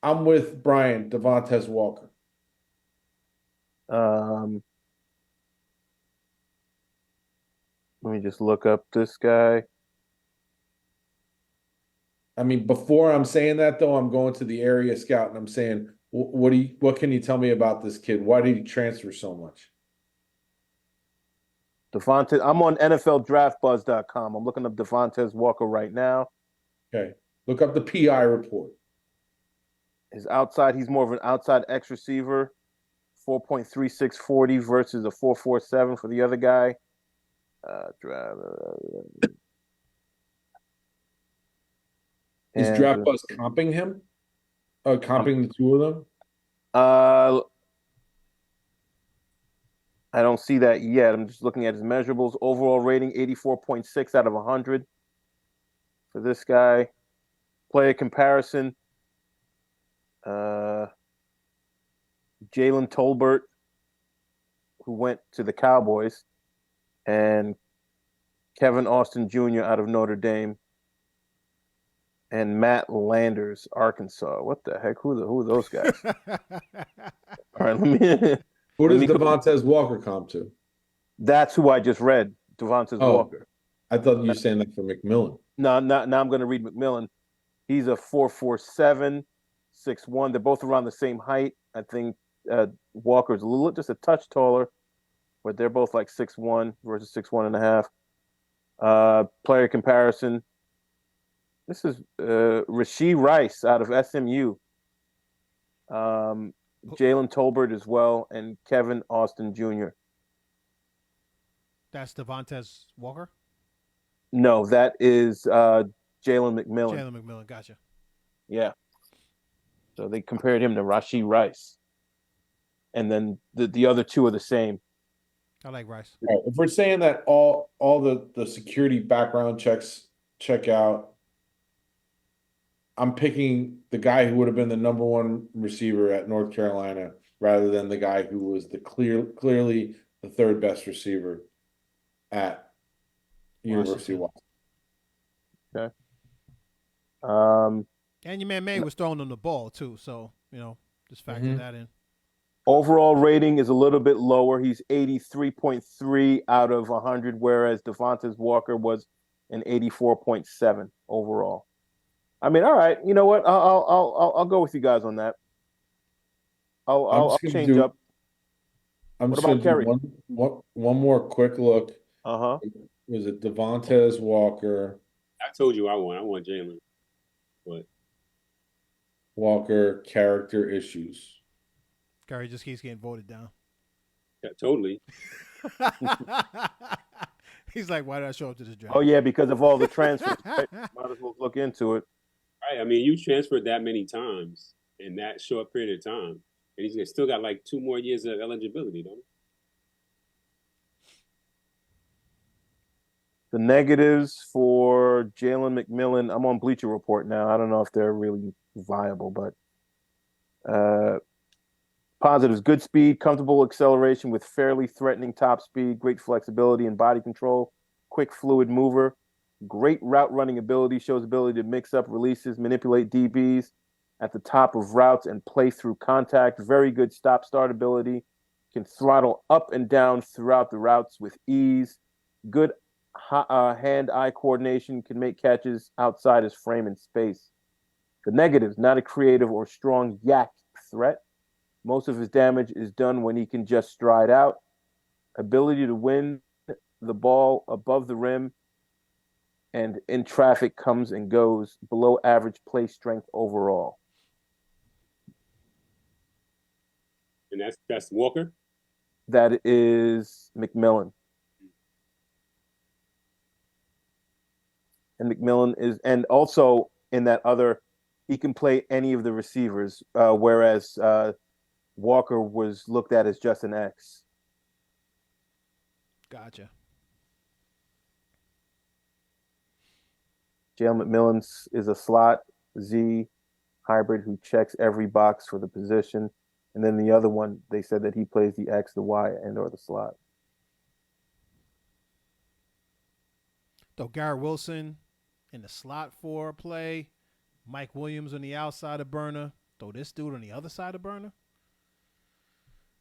I'm with Brian, Devontae Walker. Let me just look up this guy. I mean, before I'm saying that though, I'm going to the area scout and I'm saying, what can you tell me about this kid? Why did he transfer so much? Devontae, I'm on NFLDraftBuzz.com. I'm looking up Devontae Walker right now. Okay. Look up the PI report. He's more of an outside X receiver. 4.3640 versus a 4.47 for the other guy. Is DraftBuzz comping him? Comping the two of them? I don't see that yet. I'm just looking at his measurables. Overall rating, 84.6 out of 100 for this guy. Player comparison, Jalen Tolbert, who went to the Cowboys, and Kevin Austin Jr. out of Notre Dame, and Matt Landers, Arkansas. What the heck? Who are those guys? All right, let me... Who does Devontae Walker comp to? That's who I just read, Devontae Walker. I thought you were saying that for McMillan. No, now I'm going to read McMillan. He's a 4.47, 6'1". They're both around the same height. I think Walker's just a touch taller, but they're both like 6'1" versus 6'1.5". Player comparison. This is Rashee Rice out of SMU. Jalen Tolbert as well, and Kevin Austin Jr. That's Devontae Walker? No, that is Jalen McMillan. Jalen McMillan, gotcha. Yeah. So they compared him to Rashee Rice. And then the other two are the same. I like Rice. Right. If we're saying that all the security background checks check out, I'm picking the guy who would have been the number one receiver at North Carolina rather than the guy who was the clearly the third best receiver at University of Washington. Okay. And your man May was throwing them the ball too, so just factor that in. Overall rating is a little bit lower. He's 83.3 out of 100, whereas Devontae Walker was an 84.7 overall. I mean, all right. You know what? I'll go with you guys on that. I'll change up. I'm just going to do one more quick look. Was it Devontae Walker? I told you I want Jalen. But Walker character issues. Gary just keeps getting voted down. Yeah, totally. He's like, why did I show up to this draft? Oh yeah, because of all the transfers. Right? Might as well look into it. Right. I mean, you transferred that many times in that short period of time, and he's still got like 2 more years of eligibility, don't he? The negatives for Jalen McMillan, I'm on Bleacher Report now. I don't know if they're really viable, but positives: good speed, comfortable acceleration with fairly threatening top speed, great flexibility and body control, quick fluid mover, great route running ability, shows ability to mix up releases, manipulate DBs at the top of routes and play through contact, very good stop-start ability, can throttle up and down throughout the routes with ease, good hand-eye coordination, can make catches outside his frame and space. The negatives: not a creative or strong yak threat. Most of his damage is done when he can just stride out. Ability to win the ball above the rim and in traffic comes and goes. Below average play strength overall. And that's Walker? That is McMillan. And McMillan is, and also in that other, he can play any of the receivers, whereas Walker was looked at as just an X. Gotcha. Jalen McMillan is a slot Z hybrid who checks every box for the position. And then the other one, they said that he plays the X, the Y, and or the slot. So Garrett Wilson in the slot 4 play, Mike Williams on the outside of burner, throw this dude on the other side of burner.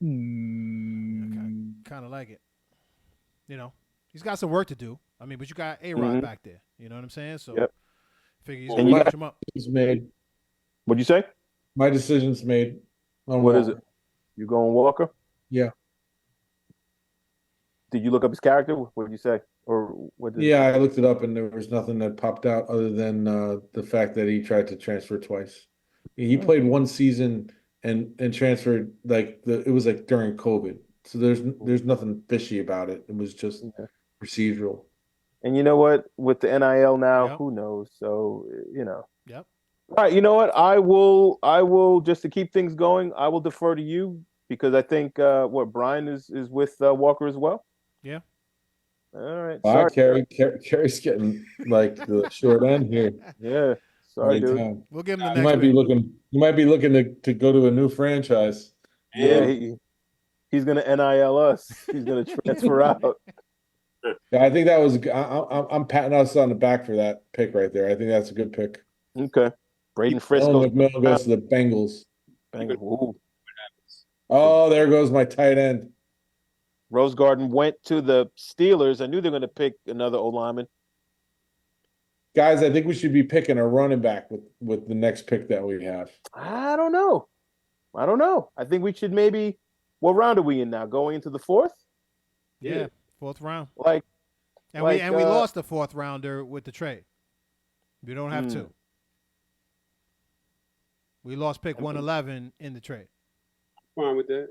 Kind of like it. He's got some work to do. I mean, but you got A-Rod back there. You know what I'm saying? So figure he's going to catch him up. Made. What'd you say? My decision's made. What is it? You going Walker? Yeah. Did you look up his character? What did you say? Or what? I looked it up and there was nothing that popped out other than the fact that he tried to transfer twice. He played one season and transferred it was like during COVID. So there's nothing fishy about it. It was just procedural. And you know what? With the NIL now, who knows? So Yep. All right, you know what? I will just to keep things going, I will defer to you because I think Brian is with Walker as well. Yeah. All right. Sorry, Kerry's getting like the short end here. Yeah. Sorry, dude. We'll give him the next. You might be looking to go to a new franchise. Yeah, he's gonna NIL us. He's gonna transfer out. Yeah, I think that was. I'm patting us on the back for that pick right there. I think that's a good pick. Okay. Braden Frisco McMillan goes to the Bengals. Ooh. Oh, there goes my tight end. Rose Garden went to the Steelers. I knew they were going to pick another O-lineman. Guys, I think we should be picking a running back with the next pick that we have. I don't know. I think we should maybe. What round are we in now? Going into the 4th? Yeah, 4th round. We lost the 4th rounder with the trade. We don't have two. We lost pick 111 in the trade. Fine with that.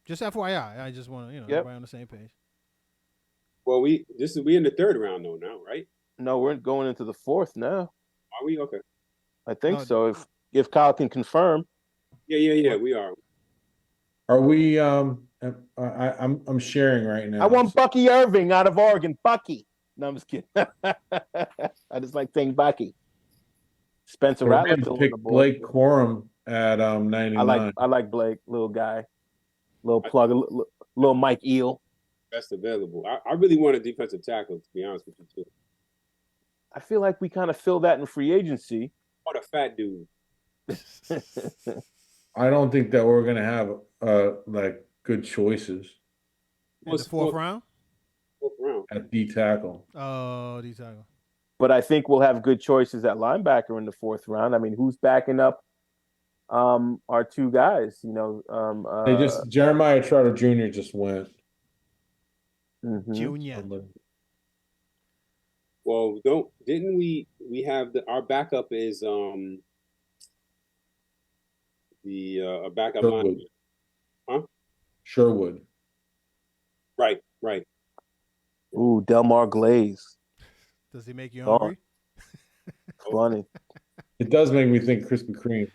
Just FYI, I just want to, everybody on the same page. Well, we in the third round though now, right? No, we're going into the fourth now. Are we? Okay. I think so. If Kyle can confirm. Yeah. We are. Are we? I'm sharing right now. I want Bucky Irving out of Oregon. Bucky. No, I'm just kidding. I just like saying Bucky. Spencer Rattler still on the board. Blake Corum at 99. I like Blake, little guy, little plug, little Mike Eel. Best available. I really want a defensive tackle, to be honest with you too. I feel like we kind of fill that in free agency. What a fat dude. I don't think that we're gonna have like good choices. In the fourth round? Fourth round. At D tackle. Oh, D tackle. But I think we'll have good choices at linebacker in the fourth round. I mean, who's backing up our two guys? Jeremiah Trotter Jr. just went. Mm-hmm. Junior. Well, didn't we have our backup is the backup line? Huh? Sherwood. Right. Ooh, Delmar Glaze. Does he make you hungry? Funny. It does make me think Krispy Kreme.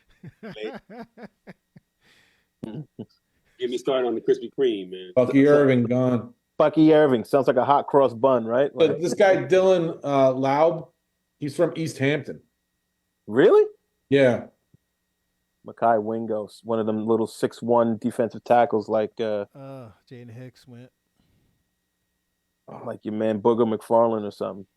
Get me started on the Krispy Kreme, man. Bucky Irving gone. Bucky Irving sounds like a hot cross bun, right? But this guy Dylan Laub, he's from East Hampton. Really? Yeah. Makai Wingo, one of them little 6'1" defensive tackles like Jaden Hicks went. Like your man Booger McFarland or something.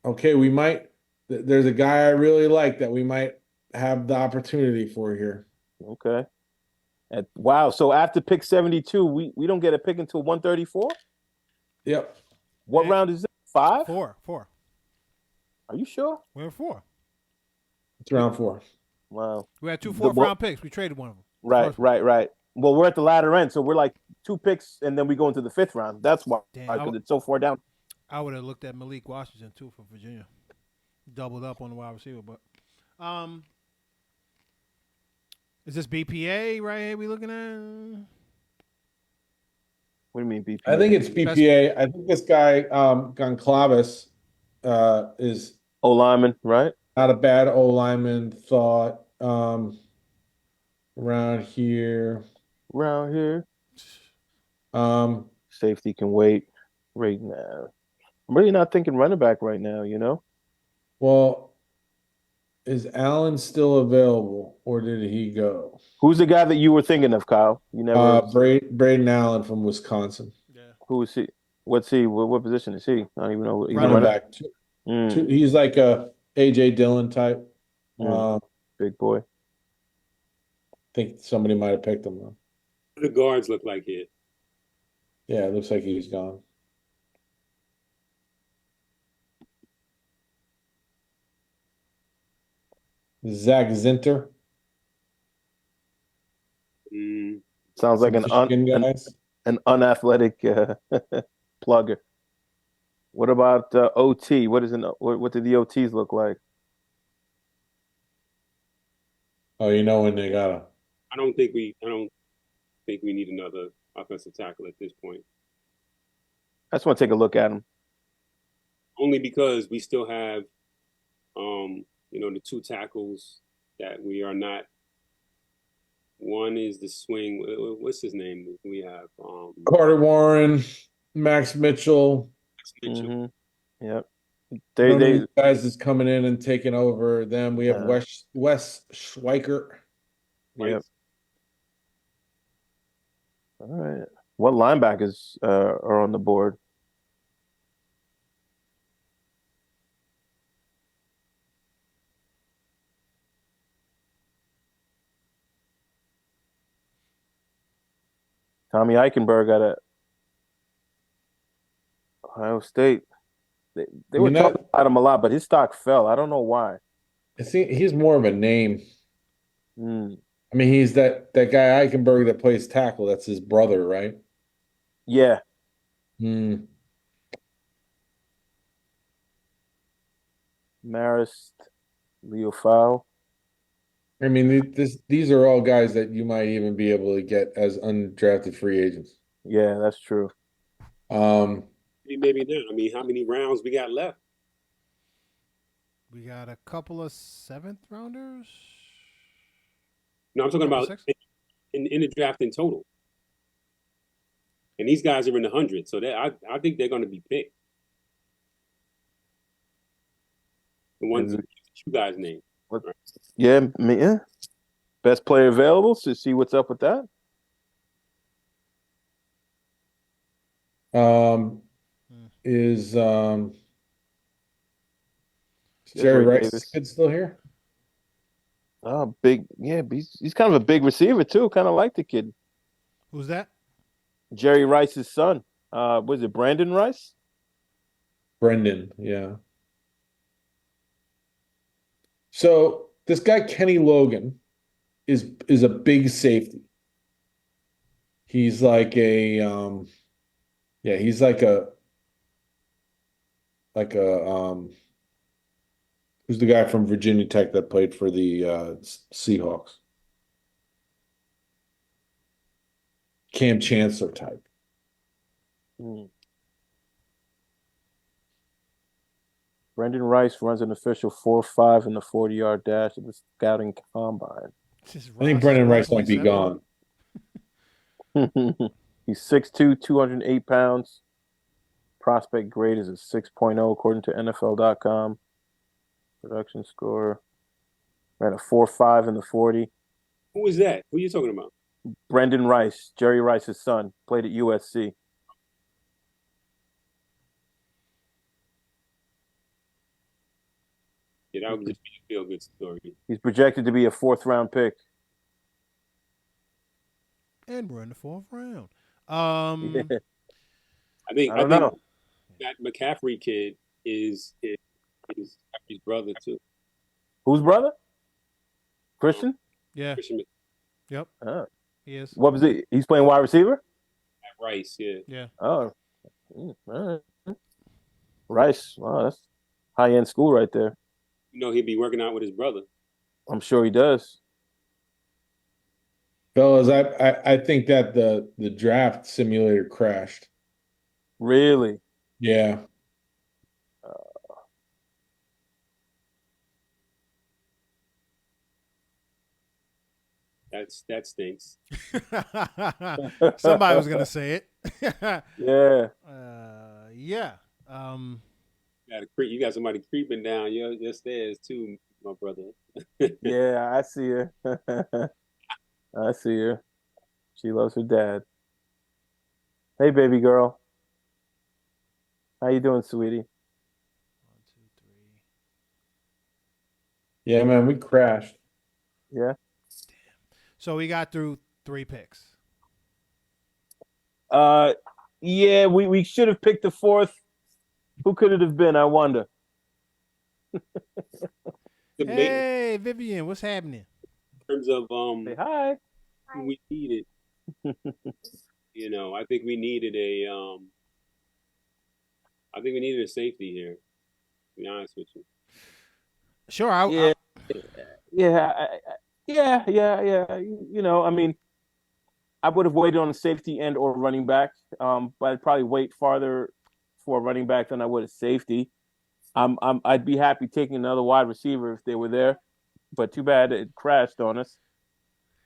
Okay, we might. There's a guy I really like that we might have the opportunity for here. Okay. Wow. So after pick 72, we don't get a pick until 134? Yep. What round is it? 5? 4. Are you sure? We're 4. It's round 4. Wow. We had 2 fourth-round picks. We traded one of them. Right. Well, we're at the latter end, so we're like 2 picks, and then we go into the 5th round. That's why, because it's so far down. I would have looked at Malik Washington, too, for Virginia. Doubled up on the wide receiver, but is this BPA right here we looking at? What do you mean BPA? I think it's BPA. I think this guy Goncalves is O-lineman, right? Not a bad O-lineman thought around here. Safety can wait right now. I'm really not thinking running back right now, Well, is Allen still available, or did he go? Who's the guy that you were thinking of, Kyle? You never. Braden Allen from Wisconsin. Yeah. Who is he? What's he? What position is he? I don't even know. Running back. He's like a AJ Dillon type. Big boy. I think somebody might have picked him though. What do the guards look like here? Yeah, it looks like he's gone. Zach Zinter. Sounds like an unathletic plugger. What about OT? What did the OTs look like? Oh, when they got I don't think we need another offensive tackle at this point. I just want to take a look at him. Only because we still have the 2 tackles that we are not. One is the swing. What's his name? We have Carter Warren, Max Mitchell. Mm-hmm. Yep. These guys is coming in and taking over them. We have Wes Schweikert. Yep. All right. What linebackers are on the board? Tommy Eichenberg at Ohio State. They were talking about him a lot, but his stock fell. I don't know why. He's more of a name. I mean, he's that guy Eichenberg that plays tackle. That's his brother, right? Yeah. Marist, Leo Fowl. I mean, these are all guys that you might even be able to get as undrafted free agents. Yeah, that's true. Maybe not. I mean, how many rounds we got left? We got a couple of 7th rounders. No, I'm talking about in the draft in total. And these guys are in the hundreds, so I think they're going to be picked. The ones that you guys named. Right? Yeah, yeah. Best player available. So see what's up with that. Is Jerry Rice kid still here? Oh, big. Yeah, he's kind of a big receiver too. Kind of like the kid. Who's that? Jerry Rice's son. Was it Brandon Rice? Brendan, yeah. So this guy Kenny Logan is a big safety. He's like a he's like a who's the guy from Virginia Tech that played for the Seahawks? Cam Chancellor type. Brendan Rice runs an official 4.5 in the 40-yard dash at the scouting combine. I think Brendan Rice might be gone. He's 6'2", 208 pounds. Prospect grade is a 6.0 according to NFL.com. Production score ran a 4.5 in the 40. Who is that? Who are you talking about? Brendan Rice, Jerry Rice's son, played at USC. Yeah, that would just be a feel-good story. He's projected to be a 4th-round pick. And we're in the 4th round. Yeah. I think that McCaffrey kid is his brother too. Whose brother? Christian? Yeah. Christian. Yep. Oh. He is. What was he? He's playing wide receiver? Rice, yeah. Yeah. Oh. All right. Rice. Wow, that's high-end school right there. You know, he'd be working out with his brother. I'm sure he does. Fellas, I think that the draft simulator crashed. Really? Yeah. That stinks. Somebody was gonna say it. Yeah. Yeah. You got somebody creeping down your stairs too, my brother. Yeah, I see her. I see her. She loves her dad. Hey, baby girl. How you doing, sweetie? 1, 2, 3. Yeah, man, we crashed. Yeah. Damn. So we got through 3 picks. Yeah, we should have picked the 4th. Who could it have been? I wonder. Hey, Vivian, what's happening? In terms of say hi. We needed. You know, I think we needed a safety here. To be honest with you. Sure. Yeah. You know, I mean, I would have waited on a safety and or running back, but I'd probably wait farther for a running back than I would a safety. I'd be happy taking another wide receiver if they were there, but too bad it crashed on us.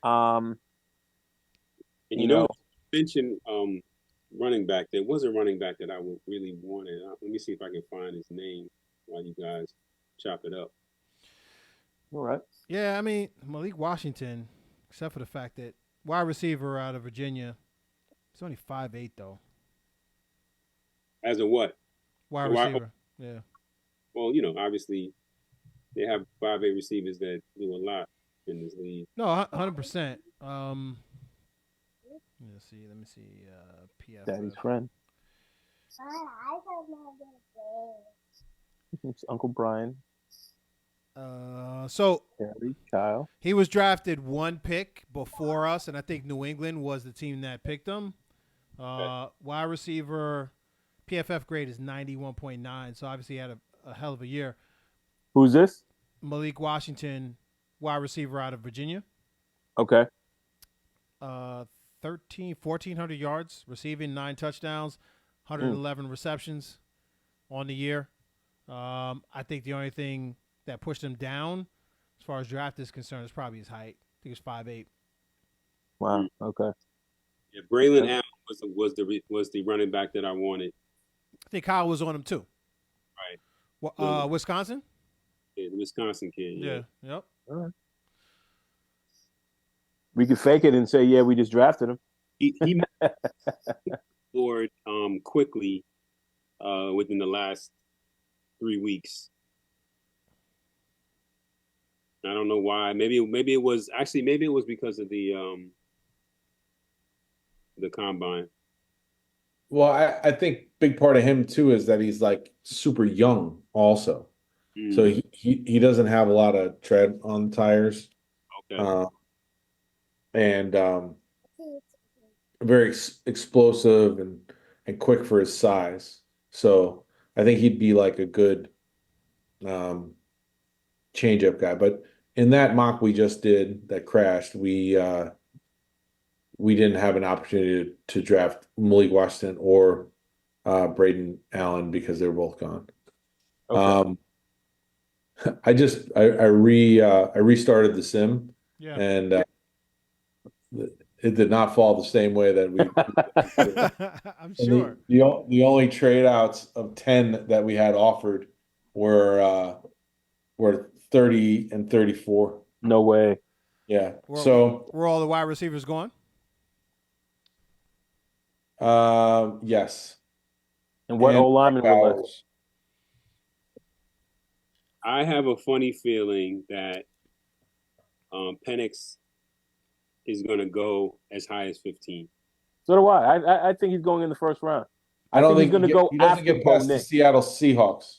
And you know, mention running back. There was a running back that I would really wanted. Let me see if I can find his name while you guys chop it up. All right. Yeah, I mean, Malik Washington, except for the fact that wide receiver out of Virginia, he's only 5'8" though. As a what? Wide receiver. Yeah. Well, you know, obviously, they have 5'8" receivers that do a lot in this league. No, 100%. Let me see. PF. Daddy's friend. It's Uncle Brian. So Daddy, Kyle. He was drafted 1 pick before us, and I think New England was the team that picked him. Wide receiver, PFF grade is 91.9, so obviously he had a hell of a year. Who's this? Malik Washington, wide receiver out of Virginia. Okay. 1,400 yards receiving, 9 touchdowns, 111 receptions on the year. I think the only thing that pushed him down as far as draft is concerned is probably his height. I think it's 5'8". Wow. Okay. Yeah, Braylon Allen was the running back that I wanted. I think Kyle was on him too. Right. Wisconsin? Yeah, the Wisconsin kid. Yeah. Yep. All right. We could fake it and say, yeah, we just drafted him. He scored quickly within the last 3 weeks. I don't know why. Maybe it was because of the combine. Well, I think big part of him too is that he's like super young also. So he doesn't have a lot of tread on tires. Okay. And very explosive and quick for his size. So I think he'd be like a good change-up guy. But in that mock we just did that crashed, we didn't have an opportunity to draft Malik Washington or Braden Allen because they're both gone. Okay. I restarted the sim, and it did not fall the same way that we. I'm sure. The only trade outs of 10 that we had offered were 30 and 34. No way. Yeah. Were all the wide receivers gone? Yes. And what O linemen were left? I have a funny feeling that Penix is going to go as high as 15. So do I. I think he's going in the first round. I don't think he's going to go he doesn't after get past the Seattle Seahawks.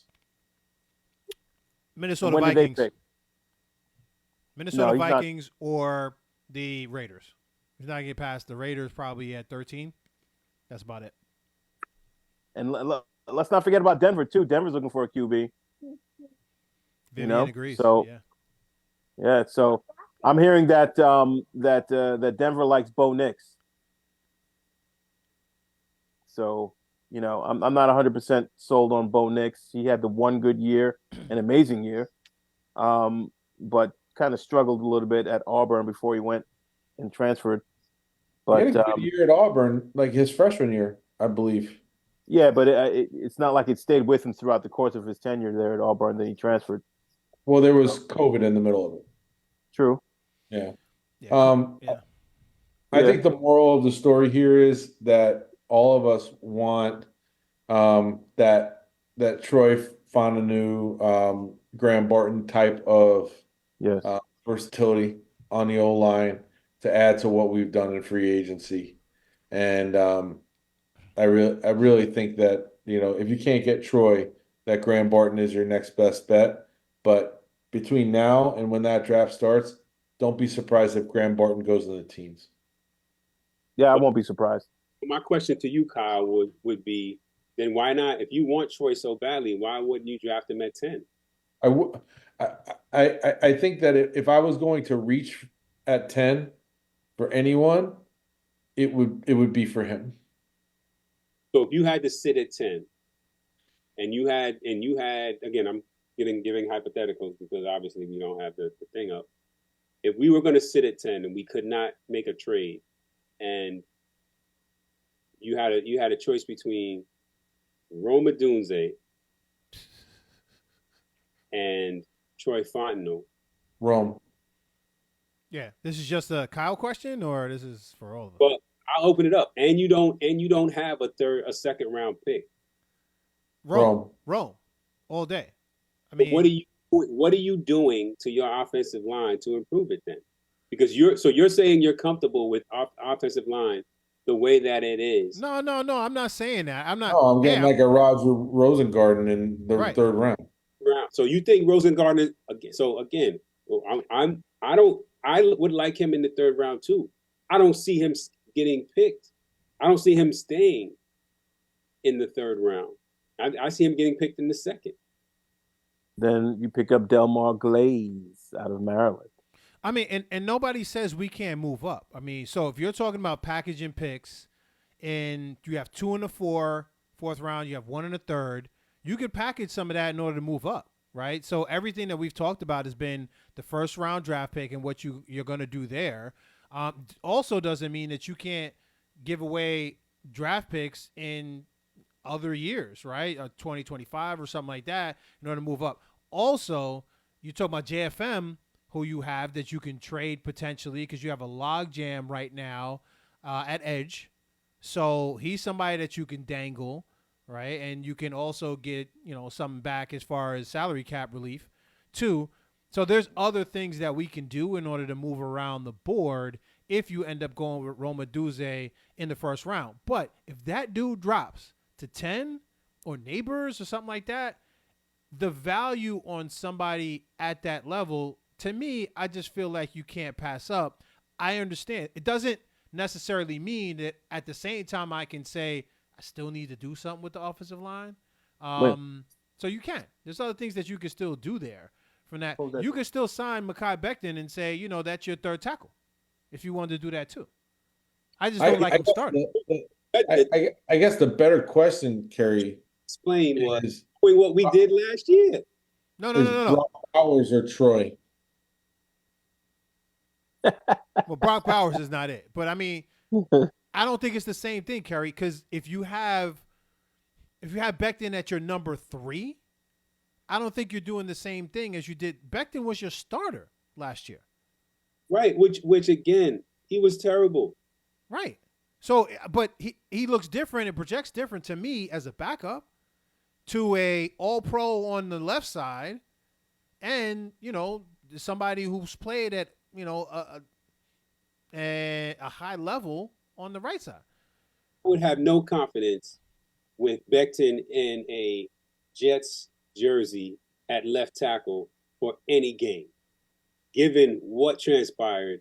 Minnesota when Vikings. Did they pick? Minnesota Vikings or the Raiders. He's not going to get past the Raiders probably at 13. That's about it. And let's not forget about Denver too. Denver's looking for a QB. Vivian agrees. So yeah. So I'm hearing that that Denver likes Bo Nix. So I'm not 100% sold on Bo Nix. He had the one good year, an amazing year, but kind of struggled a little bit at Auburn before he went and transferred. But he had a good year at Auburn, like his freshman year, I believe. Yeah, but it's not like it stayed with him throughout the course of his tenure there at Auburn. Then he transferred. Well, there was COVID in the middle of it. True. Yeah. Yeah. I think the moral of the story here is that all of us want that Troy Fontenot, Graham Barton type of versatility on the O-line to add to what we've done in free agency. And I really think that, if you can't get Troy, that Graham Barton is your next best bet. But between now and when that draft starts, don't be surprised if Graham Barton goes in the teens. Yeah, I won't be surprised. My question to you, Kyle, would be, then why not? If you want Troy so badly, why wouldn't you draft him at 10? I think that if I was going to reach at 10 for anyone, it would be for him. So if you had to sit at 10, and you had again, I'm giving hypotheticals because obviously we don't have the thing up. If we were going to sit at 10 and we could not make a trade, and you had a choice between Rome Odunze and Troy Fontenot. Rome. Yeah, this is just a Kyle question, or this is for all of us? But I'll open it up, and you don't have a second round pick. Rome, all day. I mean, what are you doing to your offensive line to improve it then? Because you're saying you're comfortable with offensive line the way that it is. No, I'm not saying that. I'm not. I'm getting like a Roger Rosengarten in the third round. So you think Rosengarten? So again, I would like him in the third round too. I don't see him getting picked. I don't see him staying in the third round. I see him getting picked in the second. Then you pick up Delmar Glaze out of Maryland. I mean, and nobody says we can't move up. I mean, so if you're talking about packaging picks, and you have 2 in the fourth round, you have 1 in the third, you could package some of that in order to move up, right? So everything that we've talked about has been the first round draft pick and what you're going to do there. Also doesn't mean that you can't give away draft picks in other years, right? 2025 or something like that in order to move up. Also, you talk about JFM, who you have that you can trade potentially because you have a log jam right now at edge. So he's somebody that you can dangle, right? And you can also get, something back as far as salary cap relief too. So there's other things that we can do in order to move around the board if you end up going with Roma Duze in the first round. But if that dude drops to 10 or neighbors or something like that, the value on somebody at that level, to me, I just feel like you can't pass up. I understand. It doesn't necessarily mean that at the same time I can say I still need to do something with the offensive line. So you can. There's other things that you can still do there. From that, you can still sign Mekhi Becton and say, that's your third tackle if you wanted to do that too. I just don't like him starting. I guess the better question, Kerry, explain was what we did last year. No. Brock Bowers or Troy? Well, Brock Bowers is not it. But I mean, I don't think it's the same thing, Kerry, because if you have Becton at your number 3, I don't think you're doing the same thing as you did. Becton was your starter last year. Right, which again, he was terrible. Right. So, but he looks different and projects different to me as a backup to a all-pro on the left side and, somebody who's played at, a high level on the right side. I would have no confidence with Becton in a Jets jersey at left tackle for any game, given what transpired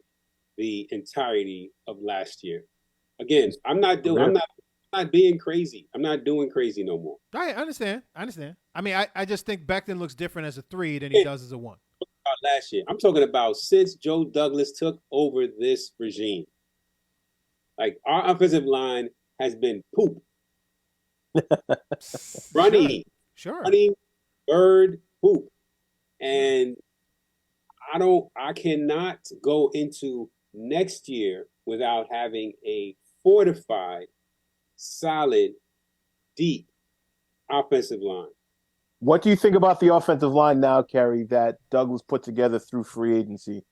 the entirety of last year. Again, I'm not being crazy. I'm not doing crazy no more. Right, I understand. I mean, I just think Becton looks different as a 3 than he does as a 1. Last year, I'm talking about since Joe Douglas took over this regime. Like, our offensive line has been poop. Running. Sure. Running, bird, poop. And I cannot go into next year without having a fortified, solid, deep offensive line. What do you think about the offensive line now, Kerry, that Douglas put together through free agency?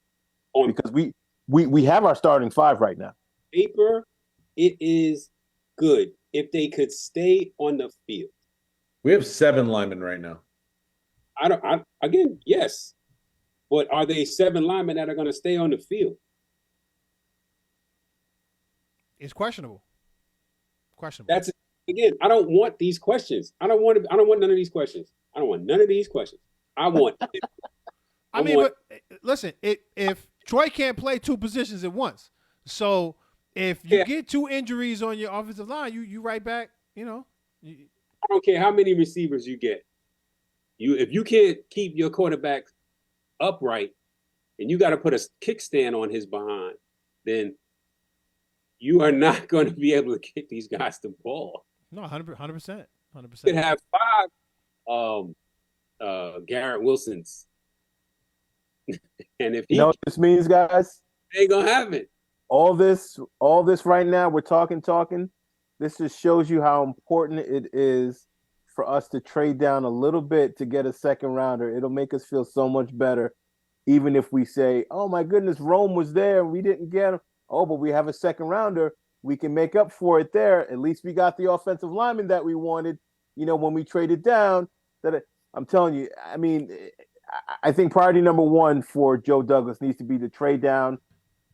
Because we have our starting 5 right now. Paper, it is good if they could stay on the field. We have 7 linemen right now. Yes. But are they 7 linemen that are going to stay on the field? It's questionable. That's again. I don't want these questions. I don't want none of these questions. I don't want none of these questions. But listen, if Troy can't play 2 positions at once, so if you get 2 injuries on your offensive line, you right back. I don't care how many receivers you get. If you can't keep your quarterback upright, and you got to put a kickstand on his behind, then you are not going to be able to get these guys the ball. No, 100%. You could have 5 Garrett Wilsons. And if you know what this means, guys? They ain't gonna have it. All this right now, we're talking. This just shows you how important it is for us to trade down a little bit to get a second rounder. It'll make us feel so much better, even if we say, "Oh my goodness, Rome was there, we didn't get him." Oh, but we have a second rounder. We can make up for it there. At least we got the offensive lineman that we wanted. When we traded down. I'm telling you, I mean, I think priority number 1 for Joe Douglas needs to be to trade down.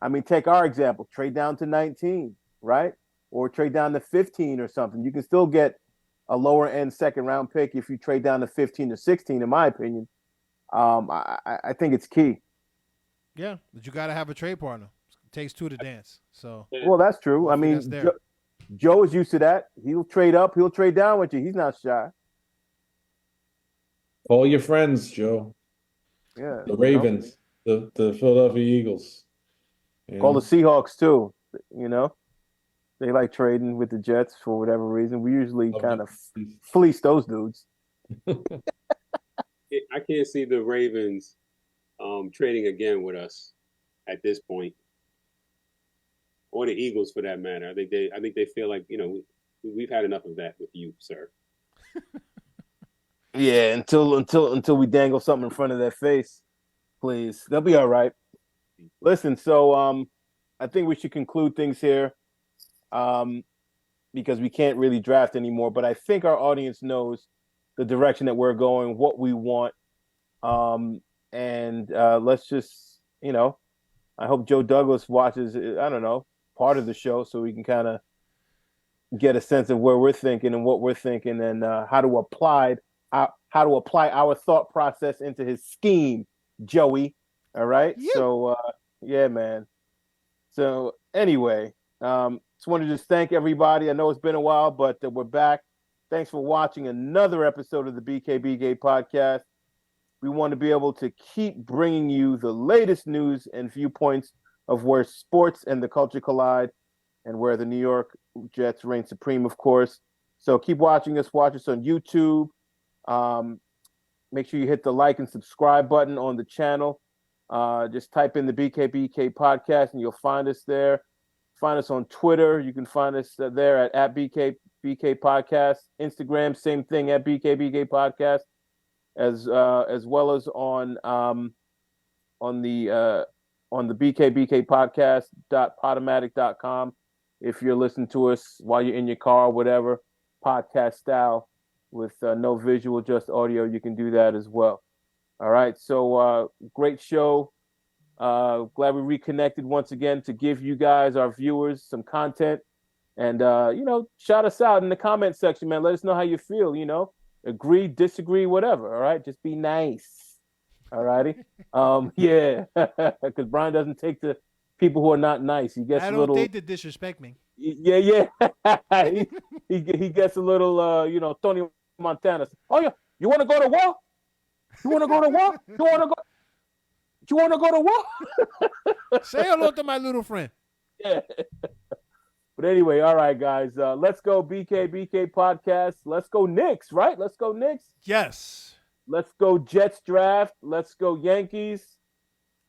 I mean, take our example, trade down to 19, right? Or trade down to 15 or something. You can still get a lower end second round pick if you trade down to 15 or 16, in my opinion. I think it's key. Yeah, but you got to have a trade partner. It takes 2 to dance. So. Well, that's true. I mean, Joe is used to that. He'll trade up. He'll trade down with you. He's not shy. Call your friends, Joe. Yeah. The Ravens, the Philadelphia Eagles. Call the Seahawks too. They like trading with the Jets for whatever reason. We usually kind of fleece those dudes. I can't see the Ravens trading again with us at this point, or the Eagles for that matter. I think they feel like we've had enough of that with you, sir. Yeah, until we dangle something in front of their face, please. They'll be all right. Listen, so I think we should conclude things here, because we can't really draft anymore. But I think our audience knows the direction that we're going, what we want, and let's just, I hope Joe Douglas watches, I don't know, part of the show so we can kind of get a sense of where we're thinking and what we're thinking, and how to apply our thought process into his scheme, Joey. All right. Yeah. So yeah, man. So anyway, just wanted to just thank everybody. I know it's been a while, but we're back. Thanks for watching another episode of the BKBK podcast. We want to be able to keep bringing you the latest news and viewpoints of where sports and the culture collide, and where the New York Jets reign supreme, of course. So keep watching us. Watch us on YouTube. Make sure you hit the like and subscribe button on the channel. Just type in the BKBK podcast and you'll find us there. Find us on Twitter. You can find us there at BKBK podcast. Instagram, same thing, at BKBK podcast, as well as on the BKBK podcast.podomatic.com. If you're listening to us while you're in your car or whatever, podcast style with no visual, just audio, you can do that as well. All right. So great show. Glad we reconnected once again to give you guys, our viewers, some content. And, shout us out in the comment section, man. Let us know how you feel, agree, disagree, whatever. All right. Just be nice. All righty. Yeah. Because Brian doesn't take the people who are not nice. He gets I don't think to disrespect me. Yeah. he gets a little, Tony Montana. Oh, yeah. You want to go to war? You want to go to war? You want to go to war? Say hello to my little friend. Yeah. But anyway, all right, guys. Let's go BKBK podcast. Let's go Knicks, right? Let's go Knicks. Yes. Let's go Jets draft. Let's go Yankees.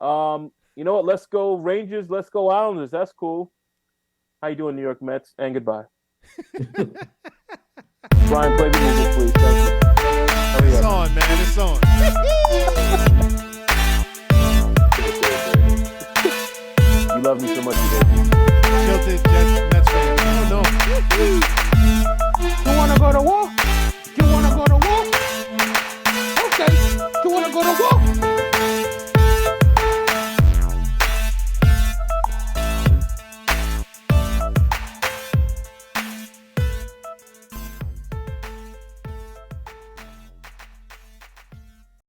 You know what? Let's go Rangers. Let's go Islanders. That's cool. How you doing, New York Mets? And goodbye. Brian, play the music, please. Thank you. It's on, man. It's on.